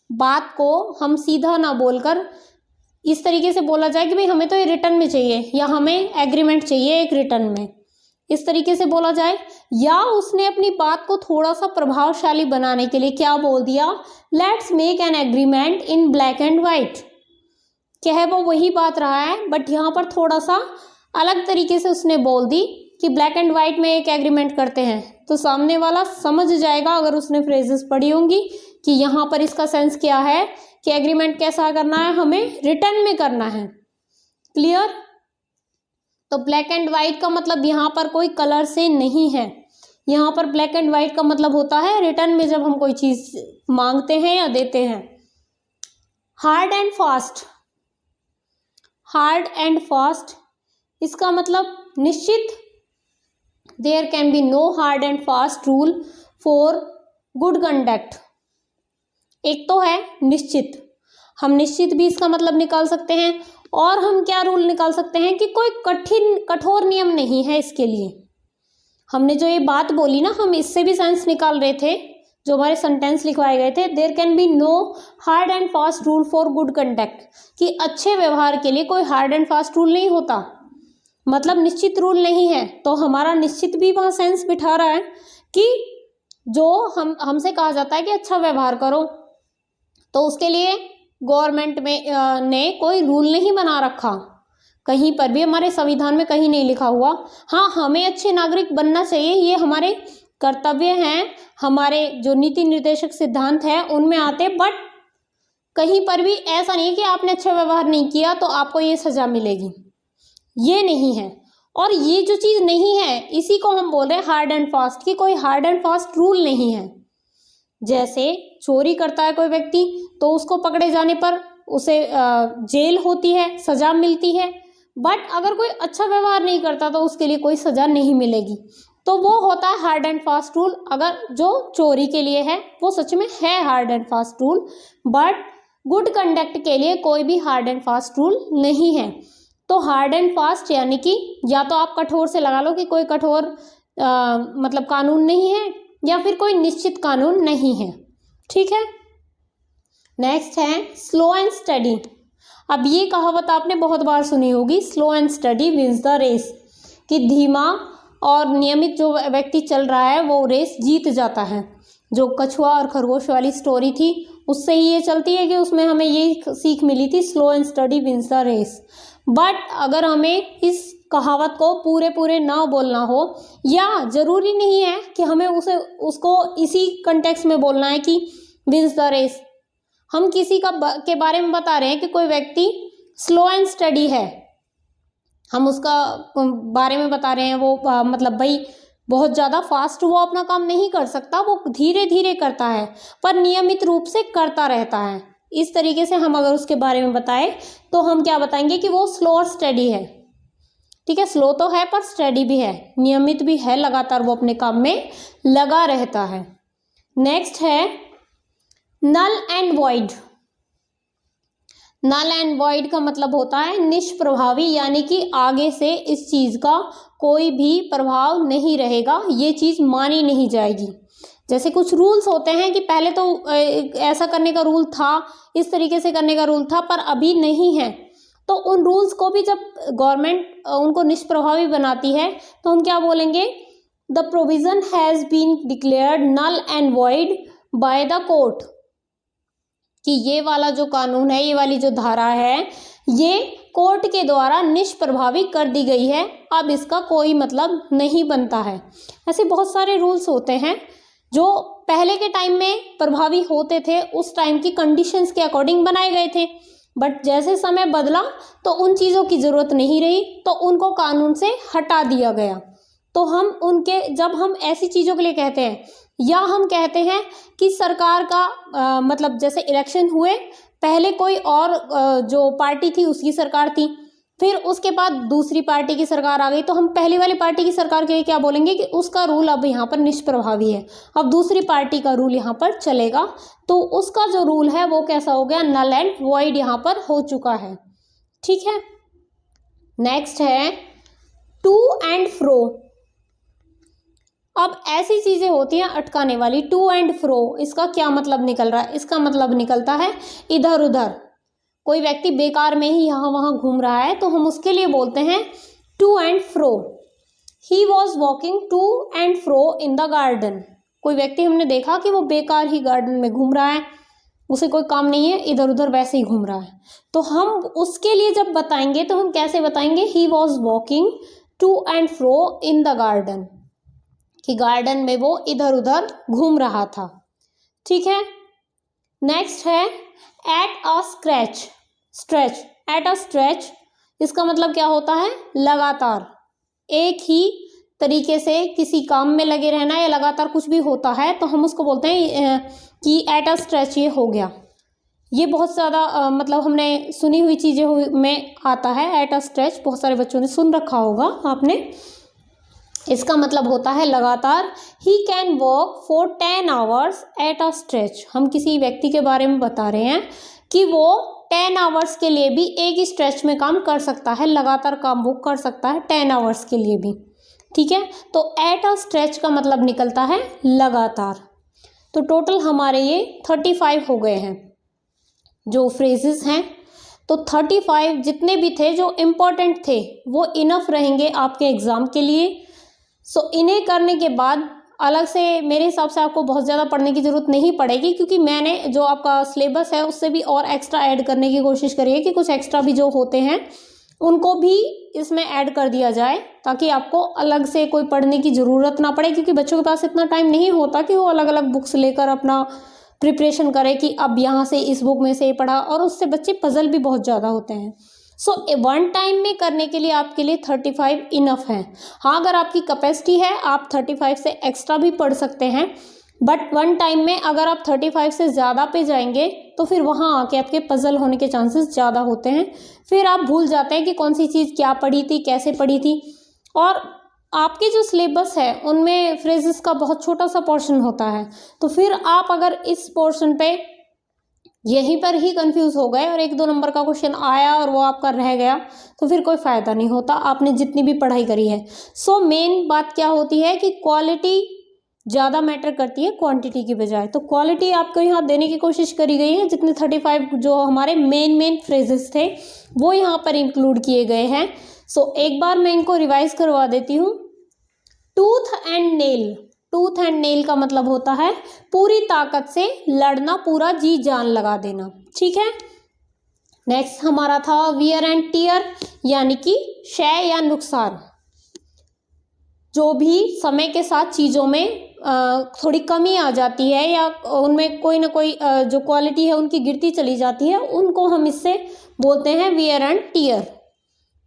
बात को हम सीधा ना बोलकर इस तरीके से बोला जाए कि भाई हमें तो ये रिटर्न में चाहिए, या हमें एग्रीमेंट चाहिए एक रिटर्न में, इस तरीके से बोला जाए। या उसने अपनी बात को थोड़ा सा प्रभावशाली बनाने के लिए क्या बोल दिया, let's make an agreement in black and white. क्या है वो वही बात रहा है, बट यहाँ पर थोड़ा सा अलग तरीके से उसने बोल दी कि ब्लैक एंड वाइट में एक एग्रीमेंट करते हैं, तो सामने वाला समझ जाएगा अगर उसने फ्रेजेस पढ़ी होंगी कि यहाँ पर इसका सेंस क्या है, कि एग्रीमेंट कैसा करना है, हमें रिटर्न में करना है। क्लियर। तो ब्लैक एंड वाइट का मतलब यहाँ पर कोई कलर से नहीं है, यहाँ पर ब्लैक एंड वाइट का मतलब होता है रिटर्न में जब हम कोई चीज़ मांगते हैं या देते हैं। Hard and fast. Hard and fast इसका मतलब निश्चित। There can be no hard and fast rule for good conduct. एक तो है निश्चित, हम निश्चित भी इसका मतलब निकाल सकते हैं, और हम क्या रूल निकाल सकते हैं कि कोई कठोर नियम नहीं है इसके लिए। हमने जो ये बात बोली ना, हम इससे भी सेंस निकाल रहे थे, जो हमारे सेंटेंस लिखवाए गए थे, there can be no hard and fast rule for good conduct, कि अच्छे व्यवहार के लिए कोई हार्ड एंड फास्ट रूल नहीं होता, मतलब निश्चित रूल नहीं है। तो हमारा निश्चित भी वहाँ सेंस बिठा रहा है कि जो हमसे कहा जाता है कि अच्छा व्यवहार करो, तो उसके लिए गवर्नमेंट में ने कोई रूल नहीं बना रखा, कहीं पर भी हमारे संविधान में कहीं नहीं लिखा हुआ। हाँ, हमें अच्छे नागरिक बनना चाहिए, ये हमारे कर्तव्य हैं, हमारे जो नीति निर्देशक सिद्धांत हैं उनमें आते, बट कहीं पर भी ऐसा नहीं है कि आपने अच्छा व्यवहार नहीं किया तो आपको ये सज़ा मिलेगी, ये नहीं है। और ये जो चीज़ नहीं है इसी को हम बोल रहे हैं हार्ड एंड फास्ट, की कोई हार्ड एंड फास्ट रूल नहीं है। जैसे चोरी करता है कोई व्यक्ति तो उसको पकड़े जाने पर उसे जेल होती है, सज़ा मिलती है, बट अगर कोई अच्छा व्यवहार नहीं करता तो उसके लिए कोई सज़ा नहीं मिलेगी। तो वो होता है हार्ड एंड फास्ट रूल। अगर जो चोरी के लिए है वो सच में है hard and fast rule, but good conduct के लिए कोई भी हार्ड एंड फास्ट रूल नहीं है। तो हार्ड एंड फास्ट यानी कि या तो आप कठोर से लगा लो कि कोई कठोर मतलब कानून नहीं है, या फिर कोई निश्चित कानून नहीं है। ठीक है। नेक्स्ट है स्लो एंड स्टडी। अब ये कहावत आपने बहुत बार सुनी होगी, slow and steady wins the race, कि धीमा और नियमित जो व्यक्ति चल रहा है वो रेस जीत जाता है। जो कछुआ और खरगोश वाली स्टोरी थी उससे ही ये चलती है कि उसमें हमें ये सीख मिली थी, slow and steady wins the race. But अगर हमें इस कहावत को पूरे ना बोलना हो, या ज़रूरी नहीं है कि हमें उसको इसी कंटेक्स्ट में बोलना है कि विंस द रेस, हम किसी के बारे में बता रहे हैं कि कोई व्यक्ति स्लो एंड स्टडी है, हम उसका बारे में बता रहे हैं। वो मतलब भाई बहुत ज़्यादा फास्ट वो अपना काम नहीं कर सकता, वो धीरे धीरे करता है पर नियमित रूप से करता रहता है। इस तरीके से हम अगर उसके बारे में बताएं तो हम क्या बताएंगे कि वो स्लो और स्टडी है। ठीक है, स्लो तो है पर स्टडी भी है, नियमित भी है, लगातार वो अपने काम में लगा रहता है। नेक्स्ट है null and void. Null and void का मतलब होता है निष्प्रभावी, यानी कि आगे से इस चीज़ का कोई भी प्रभाव नहीं रहेगा, ये चीज़ मानी नहीं जाएगी। जैसे कुछ रूल्स होते हैं कि पहले तो ऐसा करने का रूल था, इस तरीके से करने का रूल था, पर अभी नहीं है, तो उन रूल्स को भी जब गवर्नमेंट उनको निष्प्रभावी बनाती है तो हम क्या बोलेंगे, the provision has been declared null and void by the court, कि ये वाला जो कानून है, ये वाली जो धारा है, ये कोर्ट के द्वारा निष्प्रभावी कर दी गई है, अब इसका कोई मतलब नहीं बनता है। ऐसे बहुत सारे रूल्स होते हैं जो पहले के टाइम में प्रभावी होते थे, उस टाइम की कंडीशंस के अकॉर्डिंग बनाए गए थे, बट जैसे समय बदला तो उन चीज़ों की ज़रूरत नहीं रही, तो उनको कानून से हटा दिया गया। तो हम उनके, जब हम ऐसी चीज़ों के लिए कहते हैं, या हम कहते हैं कि सरकार का मतलब जैसे इलेक्शन हुए, पहले कोई और जो पार्टी थी उसकी सरकार थी, फिर उसके बाद दूसरी पार्टी की सरकार आ गई, तो हम पहली वाली पार्टी की सरकार के लिए क्या बोलेंगे कि उसका रूल अब यहाँ पर निष्प्रभावी है, अब दूसरी पार्टी का रूल यहाँ पर चलेगा, तो उसका जो रूल है वो कैसा हो गया, नल एंड वॉइड यहाँ पर हो चुका है। ठीक है, नेक्स्ट है टू एंड फ्रो। अब ऐसी चीज़ें होती हैं अटकाने वाली, टू एंड फ्रो, इसका क्या मतलब निकल रहा है, इसका मतलब निकलता है इधर उधर। कोई व्यक्ति बेकार में ही यहाँ वहाँ घूम रहा है तो हम उसके लिए बोलते हैं to and fro. He was walking to and fro in the garden. कोई व्यक्ति हमने देखा कि वो बेकार ही गार्डन में घूम रहा है, उसे कोई काम नहीं है, इधर उधर वैसे ही घूम रहा है, तो हम उसके लिए जब बताएंगे तो हम कैसे बताएंगे, he was walking to and fro in the garden, कि गार्डन में वो इधर उधर घूम रहा था। ठीक है, नेक्स्ट है at a stretch. At a stretch, इसका मतलब क्या होता है, लगातार एक ही तरीके से किसी काम में लगे रहना, या लगातार कुछ भी होता है तो हम उसको बोलते हैं कि एट अ स्ट्रेच ये हो गया। ये बहुत ज़्यादा मतलब हमने सुनी हुई चीज़ें में आता है एट अ स्ट्रेच, बहुत सारे बच्चों ने सुन रखा होगा आपने। इसका मतलब होता है लगातार। He can walk for 10 hours at a stretch. हम किसी व्यक्ति के बारे में बता रहे हैं कि वो 10 आवर्स के लिए भी एक ही स्ट्रेच में काम कर सकता है, लगातार काम वो कर सकता है 10 आवर्स के लिए भी। ठीक है, तो एट अ स्ट्रेच का मतलब निकलता है लगातार। तो टोटल हमारे ये 35 हो गए हैं जो फ्रेजेस हैं। तो 35 जितने भी थे जो इम्पोर्टेंट थे वो इनफ रहेंगे आपके एग्ज़ाम के लिए। सो इन्हें करने के बाद अलग से मेरे हिसाब से आपको बहुत ज़्यादा पढ़ने की ज़रूरत नहीं पड़ेगी, क्योंकि मैंने जो आपका सिलेबस है उससे भी और एक्स्ट्रा ऐड करने की कोशिश करी है कि कुछ एक्स्ट्रा भी जो होते हैं उनको भी इसमें ऐड कर दिया जाए, ताकि आपको अलग से कोई पढ़ने की ज़रूरत ना पड़े, क्योंकि बच्चों के पास इतना टाइम नहीं होता कि वो अलग अलग बुक्स लेकर अपना प्रिपरेशन करें कि अब यहाँ से इस बुक में से ये पढ़ा, और उससे बच्चे पजल भी बहुत ज़्यादा होते हैं। सो वन टाइम में करने के लिए आपके लिए 35 इनफ है। हाँ, अगर आपकी कैपेसिटी है आप 35 से एक्स्ट्रा भी पढ़ सकते हैं, बट वन टाइम में अगर आप 35 से ज़्यादा पे जाएंगे तो फिर वहाँ आके आपके पजल होने के चांसेस ज़्यादा होते हैं। फिर आप भूल जाते हैं कि कौन सी चीज़ क्या पढ़ी थी, कैसे पढ़ी थी, और आपके जो सिलेबस है उनमें फ्रेजेस का बहुत छोटा सा पोर्शन होता है। तो फिर आप अगर इस पोर्शन पे यहीं पर ही कंफ्यूज हो गए और 1-2 नंबर का क्वेश्चन आया और वो आपका रह गया, तो फिर कोई फ़ायदा नहीं होता आपने जितनी भी पढ़ाई करी है। सो मेन बात क्या होती है कि क्वालिटी ज़्यादा मैटर करती है क्वांटिटी की बजाय। तो क्वालिटी आपको यहाँ देने की कोशिश करी गई है। जितने 35 जो हमारे मेन फ्रेजेस थे वो यहाँ पर इंक्लूड किए गए हैं। सो एक बार मैं इनको रिवाइज करवा देती हूँ। Tooth and nail. Tooth and nail का मतलब होता है पूरी ताकत से लड़ना, पूरा जी जान लगा देना। ठीक है, नेक्स्ट हमारा था वियर एंड टियर, यानी कि क्षय या नुकसान। जो भी समय के साथ चीज़ों में थोड़ी कमी आ जाती है या उनमें कोई ना कोई जो क्वालिटी है उनकी गिरती चली जाती है, उनको हम इससे बोलते हैं वियर एंड टियर।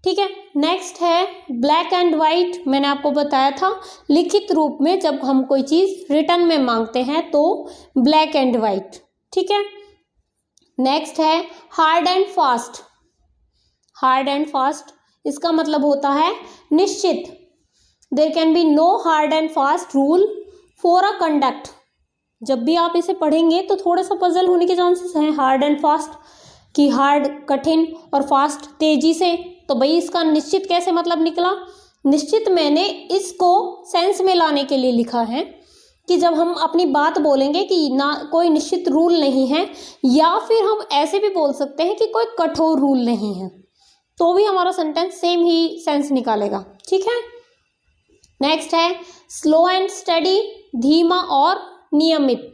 ठीक है, नेक्स्ट है ब्लैक एंड वाइट। मैंने आपको बताया था लिखित रूप में जब हम कोई चीज़ रिटर्न में मांगते हैं तो ब्लैक एंड वाइट। ठीक है, नेक्स्ट है hard and fast. Hard and fast इसका मतलब होता है निश्चित। There can be no hard and fast rule for a conduct. जब भी आप इसे पढ़ेंगे तो थोड़ा सा पजल होने के चांसेस हैं। हार्ड एंड फास्ट कि हार्ड कठिन और फास्ट तेजी से, तो भाई इसका निश्चित कैसे मतलब निकला? निश्चित मैंने इसको सेंस में लाने के लिए लिखा है कि जब हम अपनी बात बोलेंगे कि ना कोई निश्चित रूल नहीं है, या फिर हम ऐसे भी बोल सकते हैं कि कोई कठोर रूल नहीं है, तो भी हमारा सेंटेंस सेम ही सेंस निकालेगा। ठीक है, नेक्स्ट है स्लो एंड स्टडी, धीमा और नियमित।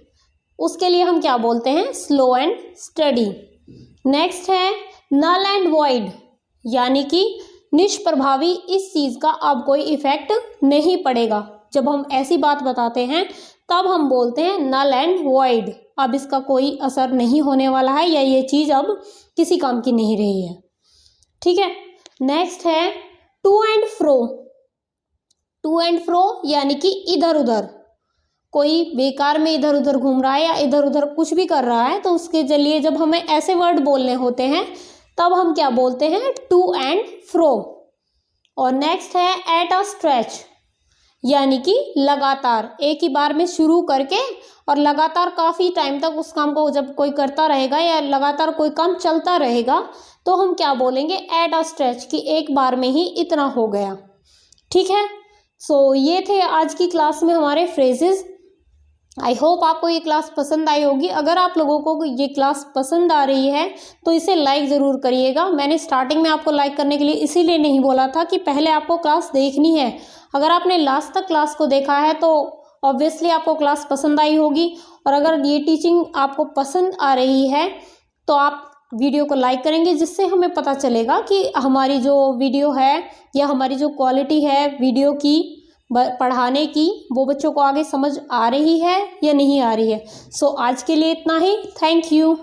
उसके लिए हम क्या बोलते हैं? Slow and study. नेक्स्ट है नल एंड वॉइड, यानी कि निष्प्रभावी, इस चीज़ का अब कोई इफेक्ट नहीं पड़ेगा। जब हम ऐसी बात बताते हैं तब हम बोलते हैं नल एंड वॉइड, अब इसका कोई असर नहीं होने वाला है या ये चीज़ अब किसी काम की नहीं रही है। ठीक है, नेक्स्ट है to and fro. To and fro यानी कि इधर उधर, कोई बेकार में इधर उधर घूम रहा है या इधर उधर कुछ भी कर रहा है, तो उसके जरिए जब हमें ऐसे वर्ड बोलने होते हैं तब हम क्या बोलते हैं? To and fro. और नेक्स्ट है एट अ स्ट्रेच, यानी कि लगातार, एक ही बार में शुरू करके और लगातार काफ़ी टाइम तक उस काम को जब कोई करता रहेगा या लगातार कोई काम चलता रहेगा तो हम क्या बोलेंगे? एट अ स्ट्रेच, कि एक बार में ही इतना हो गया। ठीक है, सो ये थे आज की क्लास में हमारे फ्रेजेस। आई होप आपको ये क्लास पसंद आई होगी। अगर आप लोगों को ये क्लास पसंद आ रही है तो इसे लाइक ज़रूर करिएगा। मैंने स्टार्टिंग में आपको लाइक करने के लिए इसीलिए नहीं बोला था कि पहले आपको क्लास देखनी है। अगर आपने लास्ट तक क्लास को देखा है तो ऑब्वियसली आपको क्लास पसंद आई होगी, और अगर ये टीचिंग आपको पसंद आ रही है तो आप वीडियो को लाइक करेंगे, जिससे हमें पता चलेगा कि हमारी जो वीडियो है या हमारी जो क्वालिटी है वीडियो की पढ़ाने की, वो बच्चों को आगे समझ आ रही है या नहीं आ रही है। सो आज के लिए इतना ही। Thank you.